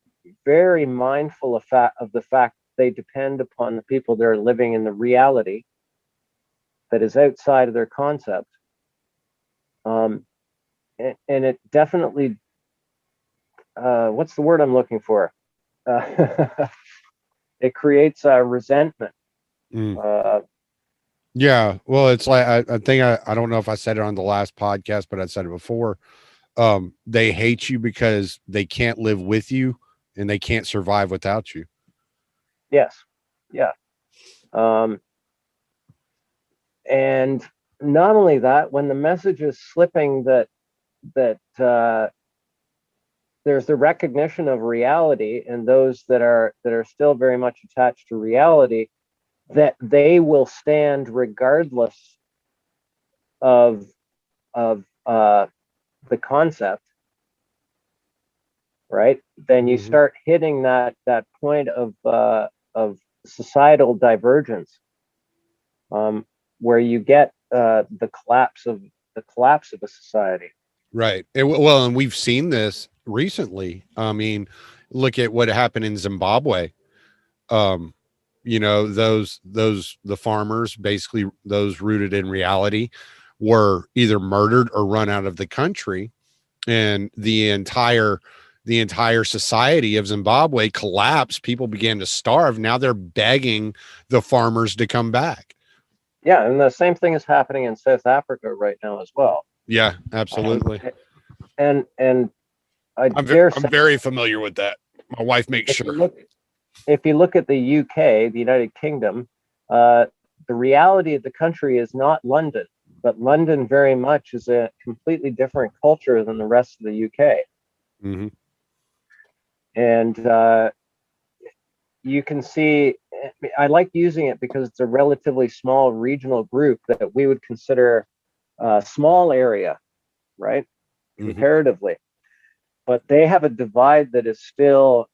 very mindful of the fact they depend upon the people that are living in the reality that is outside of their concept. And it definitely, what's the word I'm looking for? It creates resentment. Yeah. Well, it's like, I think I don't know if I said it on the last podcast, but I said it before. They hate you because they can't live with you and they can't survive without you. Yes. Yeah. And not only that, when the message is slipping that there's the recognition of reality, and those that are still very much attached to reality, that they will stand regardless of the concept, right? Then you start hitting that point of societal divergence, where you get the collapse of a society. Right. Well, and we've seen this recently. I mean, look at what happened in Zimbabwe. You know, the farmers, basically those rooted in reality, were either murdered or run out of the country, and the entire society of Zimbabwe collapsed. People began to starve. Now they're begging the farmers to come back. Yeah, and the same thing is happening in South Africa right now as well. Yeah, absolutely. And I'm very familiar with that. My wife makes sure. If you look at the UK, the United Kingdom, the reality of the country is not London, but London very much is a completely different culture than the rest of the UK. And you can see, I like using it because it's a relatively small regional group that we would consider a small area, right? Comparatively. But they have a divide that is still,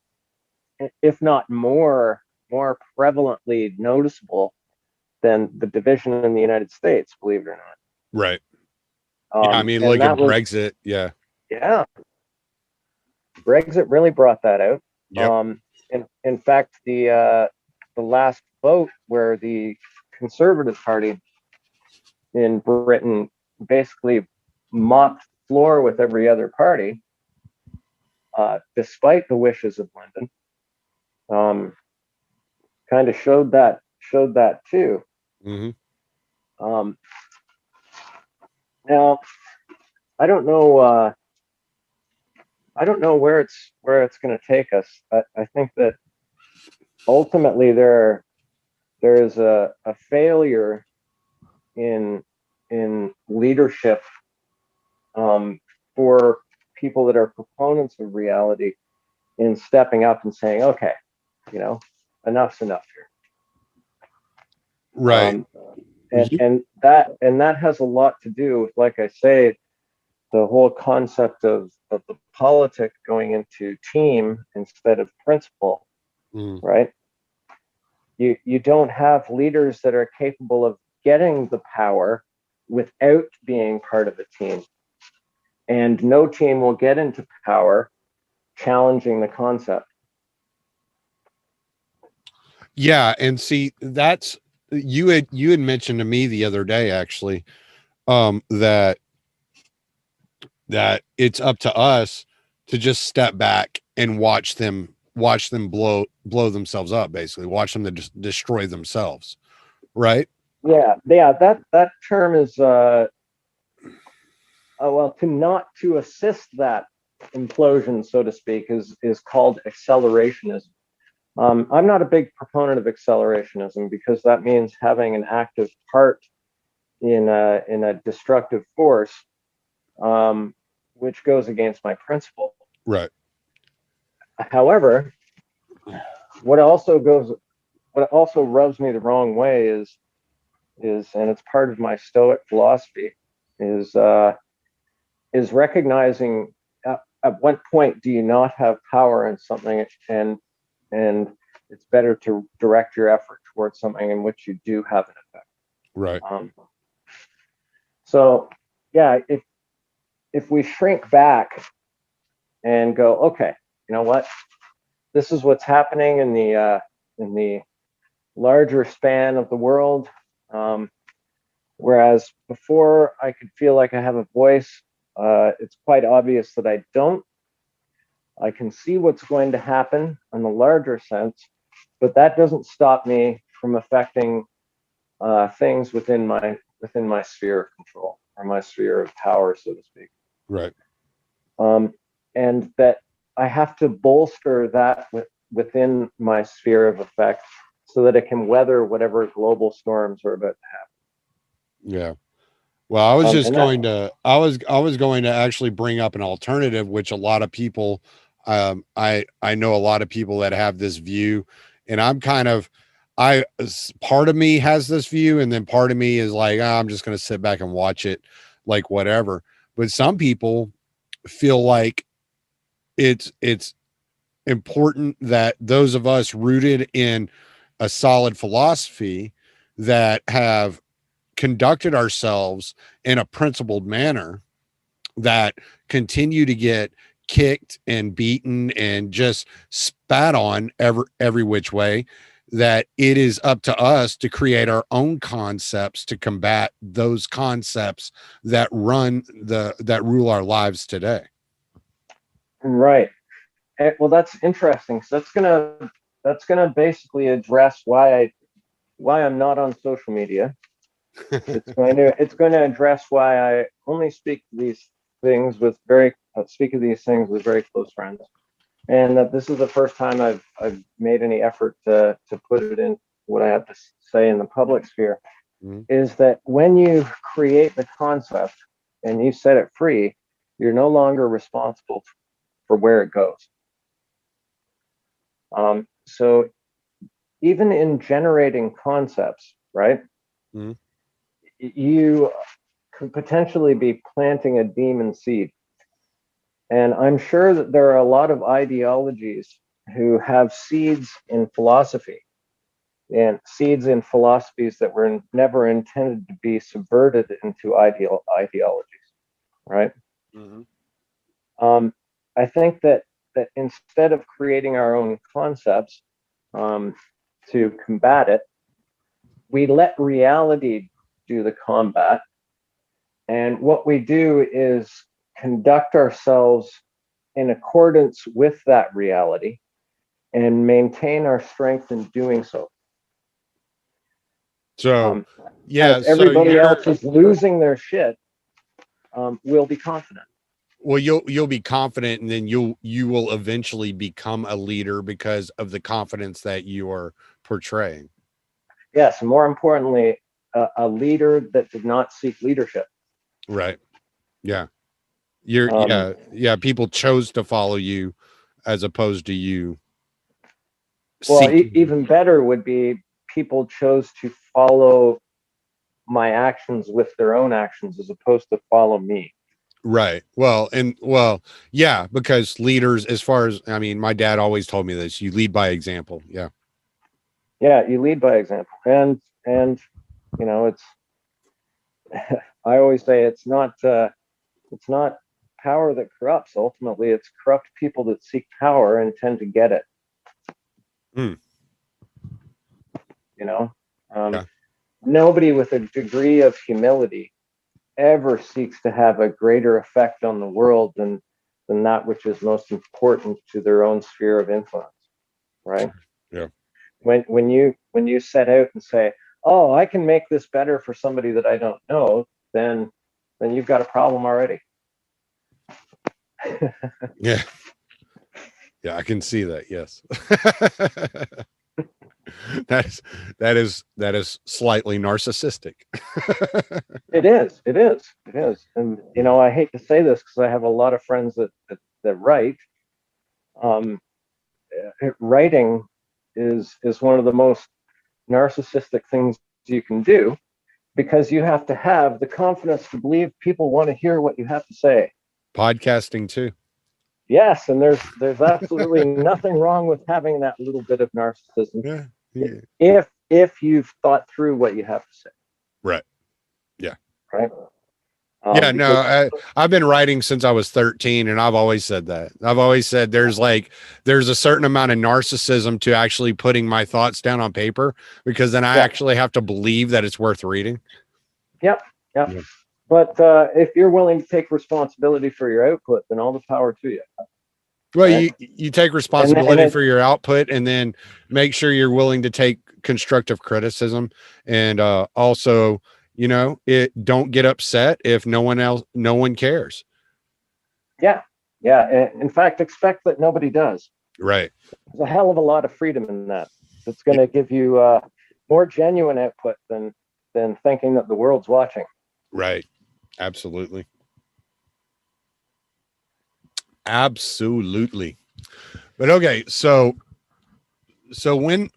if not more prevalently noticeable than the division in the United States, believe it or not. Right. Yeah, I mean, look at Brexit. Yeah. Yeah. Brexit really brought that out. Yep. In fact, the last vote where the Conservative Party in Britain basically mopped the floor with every other party, despite the wishes of London, kind of showed that too. Now, I don't know where it's going to take us. I think that ultimately there is a failure in leadership for people that are proponents of reality in stepping up and saying, okay, enough's enough here. Right. And that has a lot to do with, like I say, the whole concept of the politic going into team instead of principle, right? You don't have leaders that are capable of getting the power without being part of a team. And no team will get into power challenging the concept. Yeah, and see, that's you had mentioned to me the other day, actually, that it's up to us to just step back and watch them blow themselves up, basically watch them to destroy themselves, right? Yeah, that term is well, to assist that implosion, so to speak, is called accelerationism. I'm not a big proponent of accelerationism because that means having an active part in a destructive force, which goes against my principle. Right. However, what also rubs me the wrong way is and it's part of my Stoic philosophy is recognizing at what point do you not have power in something, and it's better to direct your effort towards something in which you do have an effect. Right. So yeah, if we shrink back and go, okay, you know what, this is what's happening in the larger span of the world. Whereas before I could feel like I have a voice, it's quite obvious that I don't. I can see what's going to happen in the larger sense, but that doesn't stop me from affecting things within my sphere of control, or my sphere of power, so to speak. Right. And that I have to bolster that within my sphere of effect so that it can weather whatever global storms are about to happen. Yeah. Well, I was just going that, to I was going to actually bring up an alternative, which a lot of people I know a lot of people that have this view, and I'm kind of part of me has this view, and then part of me is like, I'm just going to sit back and watch it, like whatever. But some people feel like it's important that those of us rooted in a solid philosophy that have conducted ourselves in a principled manner, that continue to get kicked and beaten and just spat on every which way, that it is up to us to create our own concepts to combat those concepts that rule our lives today. right. Well, that's interesting. So that's gonna basically address why I'm not on social media. It's going to address why I only speak of these things with very close friends, and that this is the first time I've made any effort to put it in what I have to say in the public sphere. Mm-hmm. Is that when you create the concept and you set it free, you're no longer responsible for where it goes. So even in generating concepts, right? Mm-hmm. You could potentially be planting a demon seed. And I'm sure that there are a lot of ideologies who have seeds in philosophy, and seeds in philosophies that were never intended to be subverted into ideologies, right? Mm-hmm. I think that instead of creating our own concepts to combat it, we let reality do the combat. And what we do is conduct ourselves in accordance with that reality and maintain our strength in doing so. So, yeah, as everybody else is losing their shit, we'll be confident. Well, you'll be confident, and then you will eventually become a leader because of the confidence that you are portraying. Yes, and more importantly, a leader that did not seek leadership. Right. Yeah. Yeah. People chose to follow you as opposed to you. Well, even better would be people chose to follow my actions with their own actions as opposed to follow me. Right. Well, yeah, because leaders, as far as, I mean, my dad always told me this, you lead by example. Yeah. Yeah, you lead by example. And you know, it's I always say it's not power that corrupts. Ultimately, it's corrupt people that seek power and tend to get it. Mm. You know, Yeah. Nobody with a degree of humility ever seeks to have a greater effect on the world than than that which is most important to their own sphere of influence, right? Yeah. When you set out and say, oh, I can make this better for somebody that I don't know, then you've got a problem already. Yeah. Yeah, I can see that. Yes. that is slightly narcissistic. It is. And I hate to say this because I have a lot of friends that write. Writing is one of the most narcissistic things you can do, because you have to have the confidence to believe people want to hear what you have to say. Podcasting too. Yes, and there's absolutely nothing wrong with having that little bit of narcissism. Yeah. If you've thought through what you have to say. Right. Yeah. Right. Yeah, no, I've been writing since I was 13, and I've always said that. I've always said there's a certain amount of narcissism to actually putting my thoughts down on paper, because then I actually have to believe that it's worth reading. Yep. Yeah. But if you're willing to take responsibility for your output, then all the power to you. Well, right? you take responsibility for your output, and then make sure you're willing to take constructive criticism, and also, don't get upset if no one cares. Yeah. In fact, expect that nobody does. Right. There's a hell of a lot of freedom in that. It's going to give you more genuine output than thinking that the world's watching. Right. Absolutely. Absolutely. But okay, so when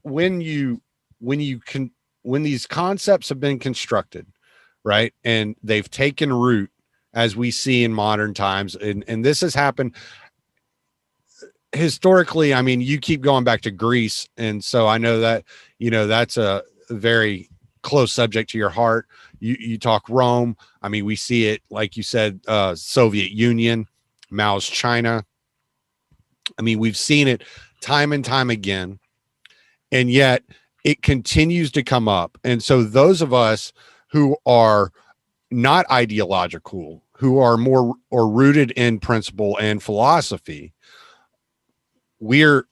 these concepts have been constructed, right, and they've taken root, as we see in modern times, and this has happened historically. I mean, you keep going back to Greece, and so I know that that's a very close subject to your heart. You talk Rome. I mean, we see it, like you said, Soviet Union, Mao's China. I mean, we've seen it time and time again, and yet it continues to come up. And so those of us who are not ideological, who are more or rooted in principle and philosophy, we're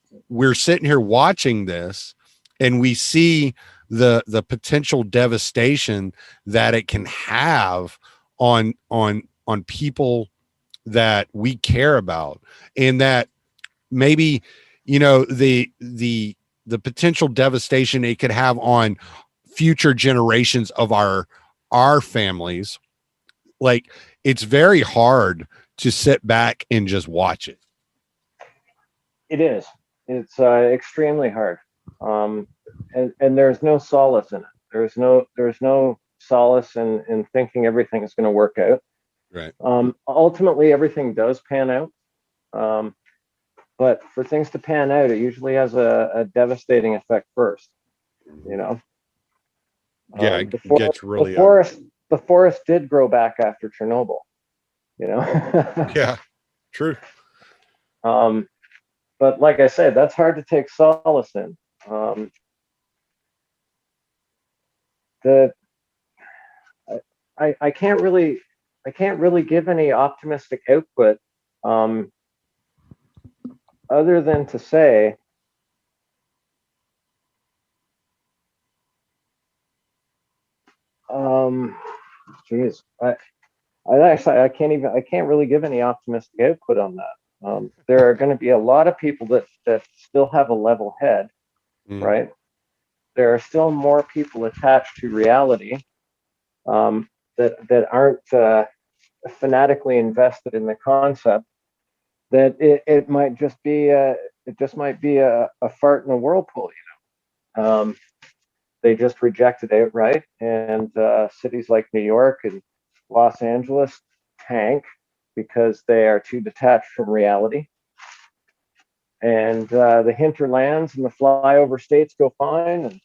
sitting here watching this, and we see the potential devastation that it can have on people that we care about, and that maybe the potential devastation it could have on future generations of our families. Like, it's very hard to sit back and just watch it. It is. It's extremely hard. And there's no solace in it. There's no solace in thinking everything is going to work out. Right. Ultimately, everything does pan out. But for things to pan out, it usually has a devastating effect first. Yeah, it gets really. The forest did grow back after Chernobyl. Yeah, true. But like I said, that's hard to take solace in. I can't really give any optimistic output, other than to say, geez, I can't really give any optimistic output on that. There are going to be a lot of people that still have a level head, right? There are still more people attached to reality, that aren't fanatically invested in the concept. That it might just be a fart in a whirlpool. They just reject it outright, and cities like New York and Los Angeles tank because they are too detached from reality. And the hinterlands and the flyover states go fine,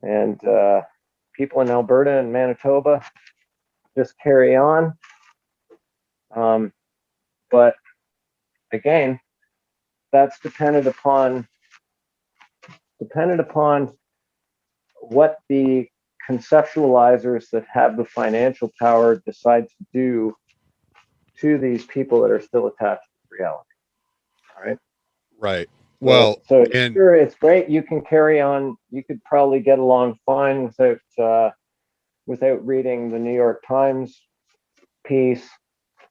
and people in Alberta and Manitoba just carry on. But again, that's dependent upon what the conceptualizers that have the financial power decide to do to these people that are still attached to reality, right? Right. Well, so and sure, it's great. You can carry on. You could probably get along fine without reading the New York Times piece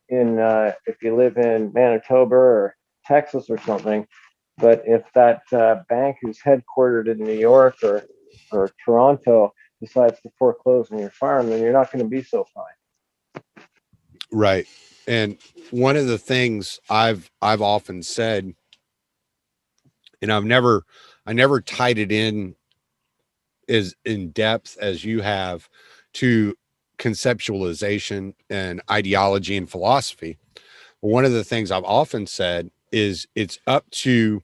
in if you live in Manitoba or Texas or something. But if that bank who's headquartered in New York or Toronto decides to foreclose on your farm, then you're not going to be so fine. right. And one of the things I've often said, and I never tied it in as in depth as you have to conceptualization and ideology and philosophy. One of the things I've often said is it's up to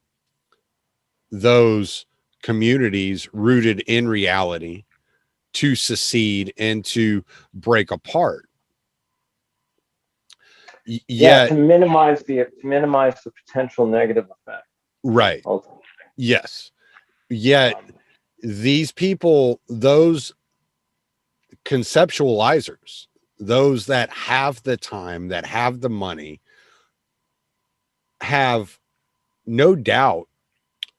those communities rooted in reality to secede and to break apart. Yeah, Yet, to minimize the potential negative effect. right. Ultimately. Yes. Yet these people, those conceptualizers, those that have the time, that have the money, have no doubt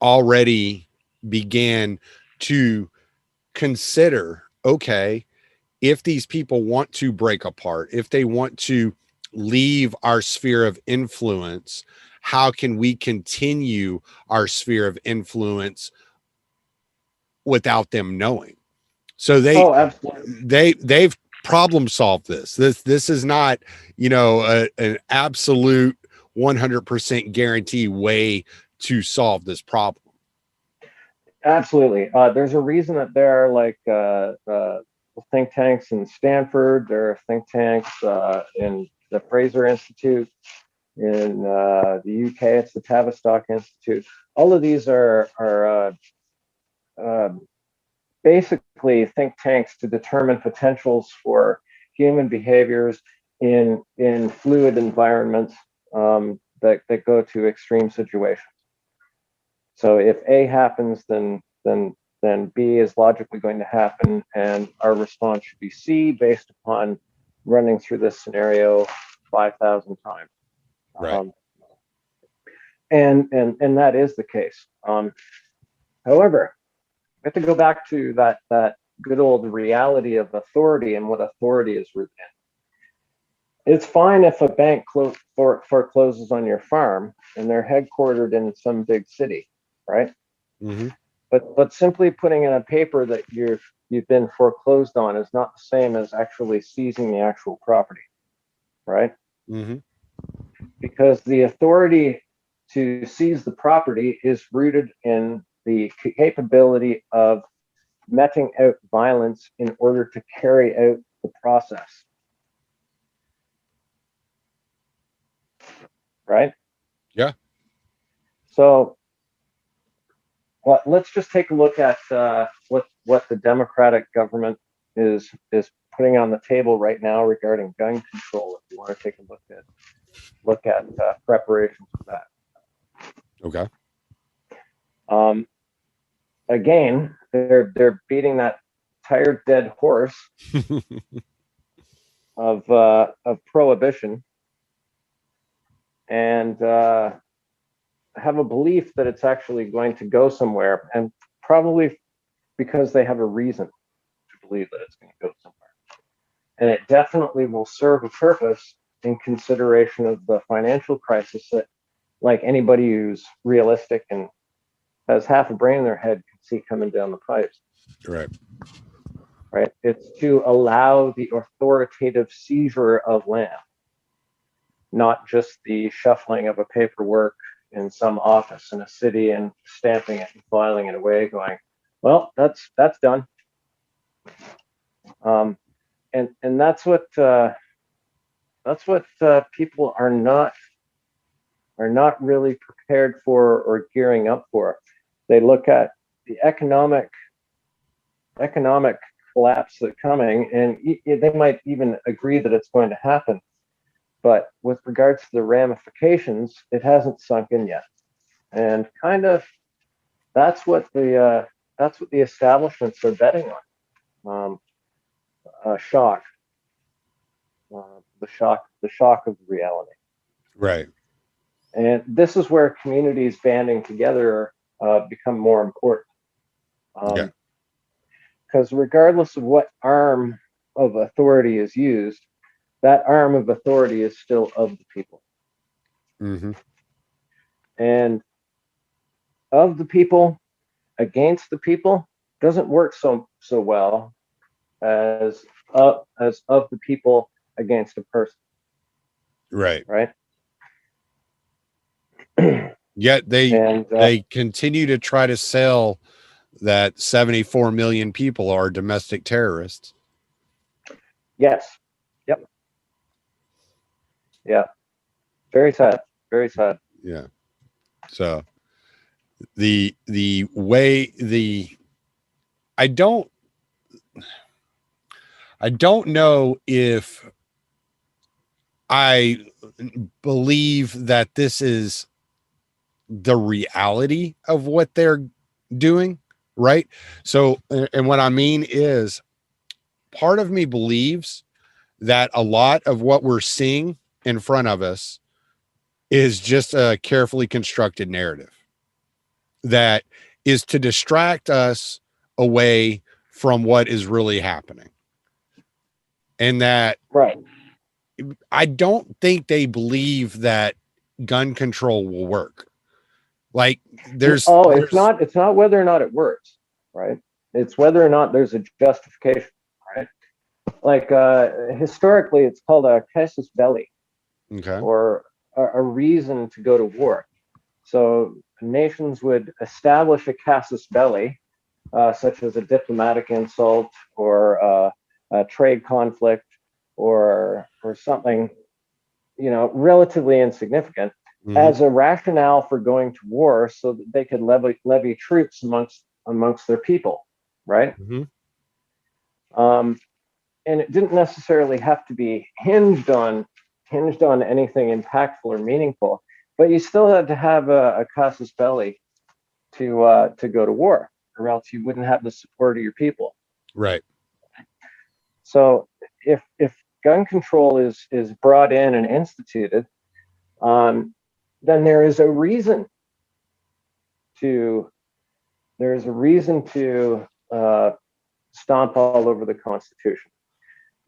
already began to consider, okay, if these people want to break apart, if they want to leave our sphere of influence, how can we continue our sphere of influence without them knowing? So absolutely. they've problem solved this. This is not, an absolute 100% guarantee way to solve this problem. Absolutely. There's a reason that there are think tanks in Stanford. There are think tanks in the Fraser Institute. In the UK, it's the Tavistock Institute. All of these are basically think tanks to determine potentials for human behaviors in fluid environments that go to extreme situations. So if A happens, then B is logically going to happen, and our response should be C based upon running through this scenario 5,000 times. Right. And that is the case. However, we have to go back to that good old reality of authority and what authority is rooted in. It's fine if a bank forecloses on your farm and they're headquartered in some big city, right? Mm-hmm. But simply putting in a paper that you've been foreclosed on is not the same as actually seizing the actual property, right? Mm-hmm. Because the authority to seize the property is rooted in the capability of meting out violence in order to carry out the process. Right? Yeah. So let's just take a look at what the Democratic government is putting on the table right now regarding gun control. If you want to take a look at preparations for that. Okay. Again, they're beating that tired dead horse of prohibition, and have a belief that it's actually going to go somewhere, and probably because they have a reason to believe that it's going to go somewhere. And it definitely will serve a purpose in consideration of the financial crisis that, like anybody who's realistic and has half a brain in their head, can see coming down the pipes. Right. Right. It's to allow the authoritative seizure of land, not just the shuffling of a paperwork in some office in a city and stamping it and filing it away, going, well, that's done. And that's what people are not really prepared for or gearing up for. They look at the economic collapse that's coming, and they might even agree that it's going to happen. But with regards to the ramifications, it hasn't sunk in yet. And kind of that's what the establishments are betting on. Shock. The shock of reality. Right. And this is where communities banding together become more important. Yeah. Because regardless of what arm of authority is used, that arm of authority is still of the people. Mm-hmm. And of the people against the people doesn't work so well as of the people against a person. Right. Right. Yet And they continue to try to sell that 74 million people are domestic terrorists. yes. Yep. Yeah. Very sad. Very sad. Yeah. So the way I don't know if I believe that this is the reality of what they're doing, right? So, and what I mean is, part of me believes that a lot of what we're seeing in front of us is just a carefully constructed narrative that is to distract us away from what is really happening. And that Right. I don't think they believe that gun control will work. Like It's not whether or not it works, right? It's whether or not there's a justification, right? Like historically, it's called a casus belli, okay. or a reason to go to war. So nations would establish a casus belli, such as a diplomatic insult or a trade conflict or something, relatively insignificant, Mhm. as a rationale for going to war, so that they could levy troops amongst their people, right? Mhm. And it didn't necessarily have to be hinged on anything impactful or meaningful, but you still had to have a casus belli to go to war, or else you wouldn't have the support of your people. Right. So if gun control is brought in and instituted, then there is a reason to stomp all over the Constitution.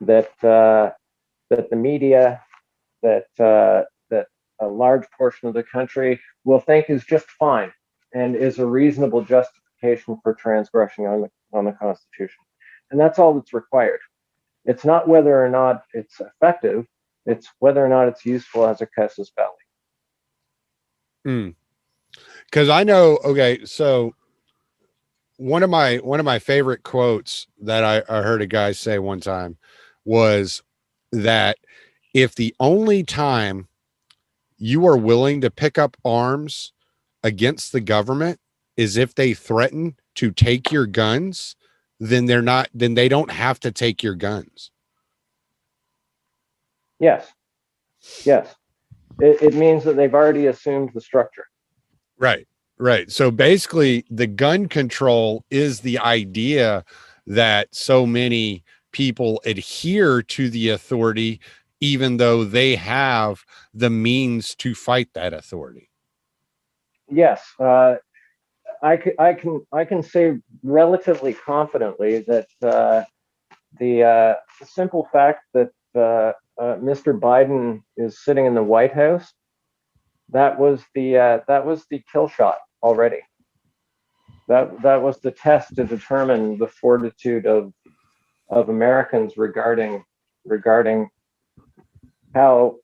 That the media, that a large portion of the country will think is just fine and is a reasonable justification for transgressing on the Constitution. And that's all that's required. It's not whether or not it's effective, it's whether or not it's useful as a casus belli. Because I know, okay, so one of my favorite quotes that I heard a guy say one time was that if the only time you are willing to pick up arms against the government is if they threaten to take your guns, then they don't have to take your guns. Yes. Yes. It means that they've already assumed the structure. Right. Right. So basically, the gun control is the idea that so many people adhere to the authority, even though they have the means to fight that authority. Yes. I can say relatively confidently that the simple fact that Mr. Biden is sitting in the White House, that was the kill shot already. That was the test to determine the fortitude of Americans regarding how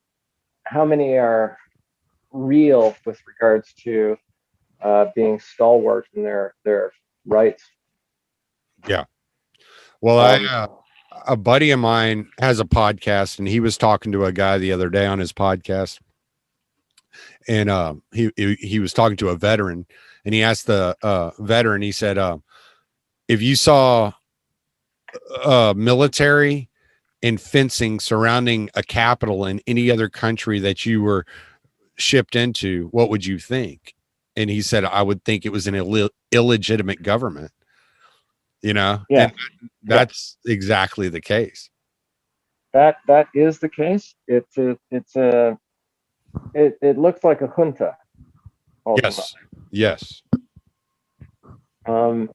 many are real with regards to being stalwart in their rights. Yeah. Well, a buddy of mine has a podcast, and he was talking to a guy the other day on his podcast, and he was talking to a veteran, and he asked the veteran, he said, if you saw military and fencing surrounding a capital in any other country that you were shipped into, what would you think? And he said, I would think it was an illegitimate government, Yeah. and that's exactly the case. That is the case. It's a it looks like a junta. Yes. Yes. And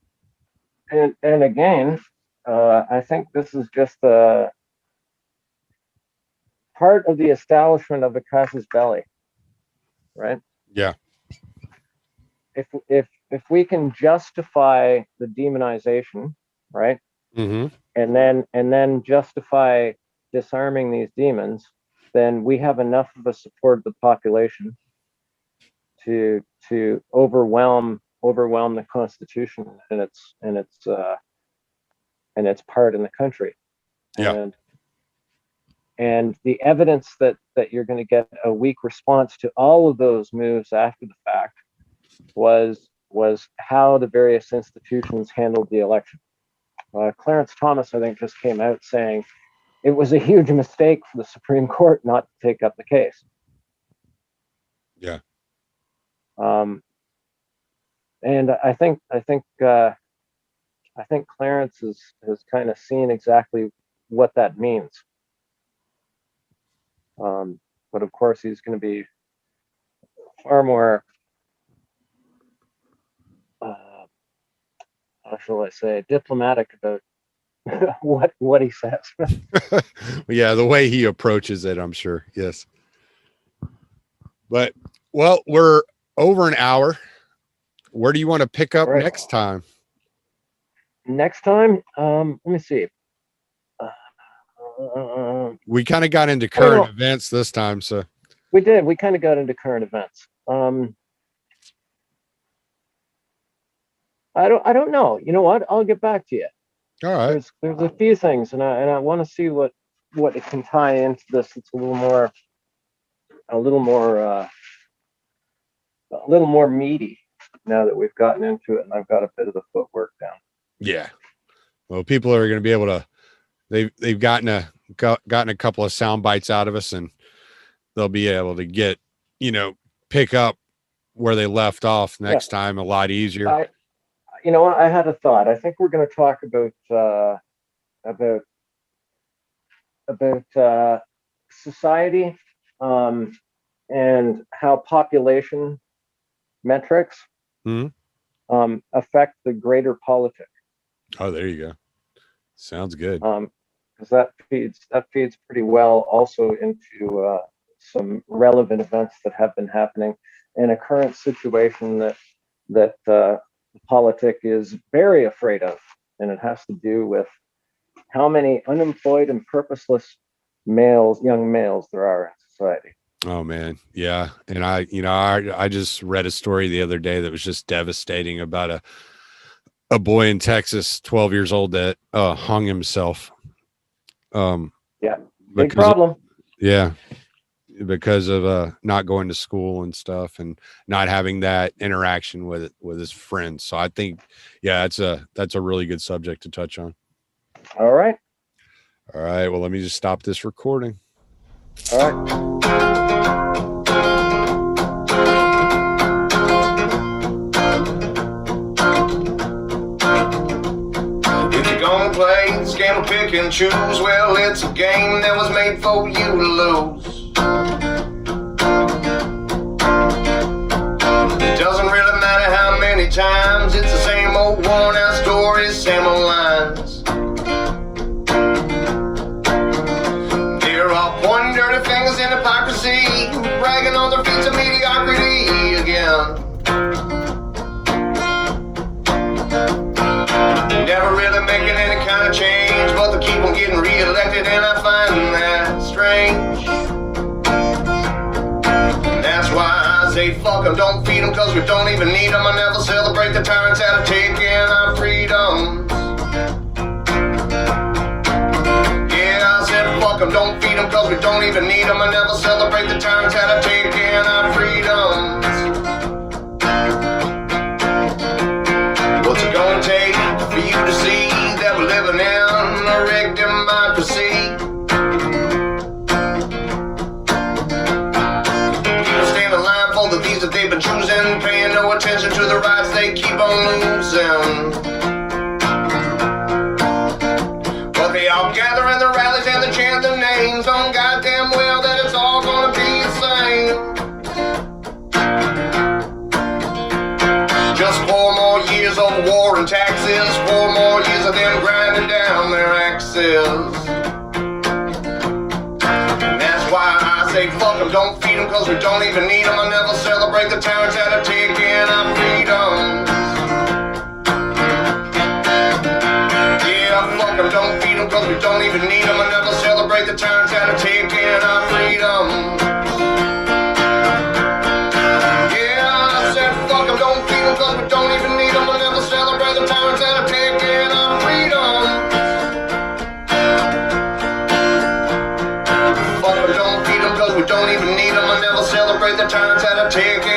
again, I think this is just a part of the establishment of the casus belli, right? Yeah. If we can justify the demonization, right, Mm-hmm. and then justify disarming these demons, then we have enough of a support of the population to overwhelm the Constitution and its part in the country. Yeah. And the evidence that you're going to get a weak response to all of those moves after the fact was how the various institutions handled the election. Clarence Thomas, I think, just came out saying it was a huge mistake for the Supreme Court not to take up the case. Yeah. And I think Clarence has kind of seen exactly what that means. But of course, he's going to be far more, how shall I say, diplomatic about what he says. Yeah, the way he approaches it, I'm sure. Yes. But well, we're over an hour. Where do you want to pick up next time? Next time, let me see. We kind of got into current events this time, so we did. We kind of got into current events. I don't know. You know what? I'll get back to you. All right. There's a few things, and I want to see what it can tie into this. It's a little more meaty now that we've gotten into it, and I've got a bit of the footwork down. Yeah. Well, people are going to be able to. They've gotten a couple of sound bites out of us, and they'll be able to get, pick up where they left off next time a lot easier. I had a thought. I think we're going to talk about society and how population metrics affect the greater politic. Oh, there you go. Sounds good. Because that feeds pretty well also into some relevant events that have been happening in a current situation that the politic is very afraid of, and it has to do with how many unemployed and purposeless young males there are in society. Oh man, yeah. And I just read a story the other day that was just devastating about a boy in Texas, 12 years old, that hung himself. Big problem. Because of not going to school and stuff, and not having that interaction with his friends. So I think, that's a really good subject to touch on. All right. Well, let me just stop this recording. All right. Play this game of pick and choose. Well, it's a game that was made for you to lose. It doesn't really matter how many times. It's the same old worn out stories, same old lines. They're all pointing dirty fingers in hypocrisy, bragging on their feats of mediocrity again. Never really making any kind of change, but they keep on getting re-elected, and I find that strange. And that's why I say fuck them, don't feed them, cause we don't even need them. I never celebrate the tyrants out of taking our freedoms. Yeah, I said fuck them, don't feed them, cause we don't even need them. I never celebrate the tyrants out of taking our freedoms. What's it gonna take for you to see that we're living in a rigged democracy? People stand in line for the things that they've been choosing, paying no attention to the rights they keep on losing. But they all gather in the rallies and they chant their names, on goddamn well that it's all gonna be the same. years of war and taxes, 4 more years of them grinding down their axes. And that's why I say fuck them, don't feed them, cause we don't even need them. I never celebrate the tyrants that are taking our freedom. Yeah, fuck them, don't feed them, cause we don't even need them. I never celebrate the tyrants that are taking our freedom. Cause we don't even need them. We'll never celebrate the tyrants that are taking our freedom. Fuck them, don't feed them, cause we don't even need them. We'll never celebrate the tyrants that are taking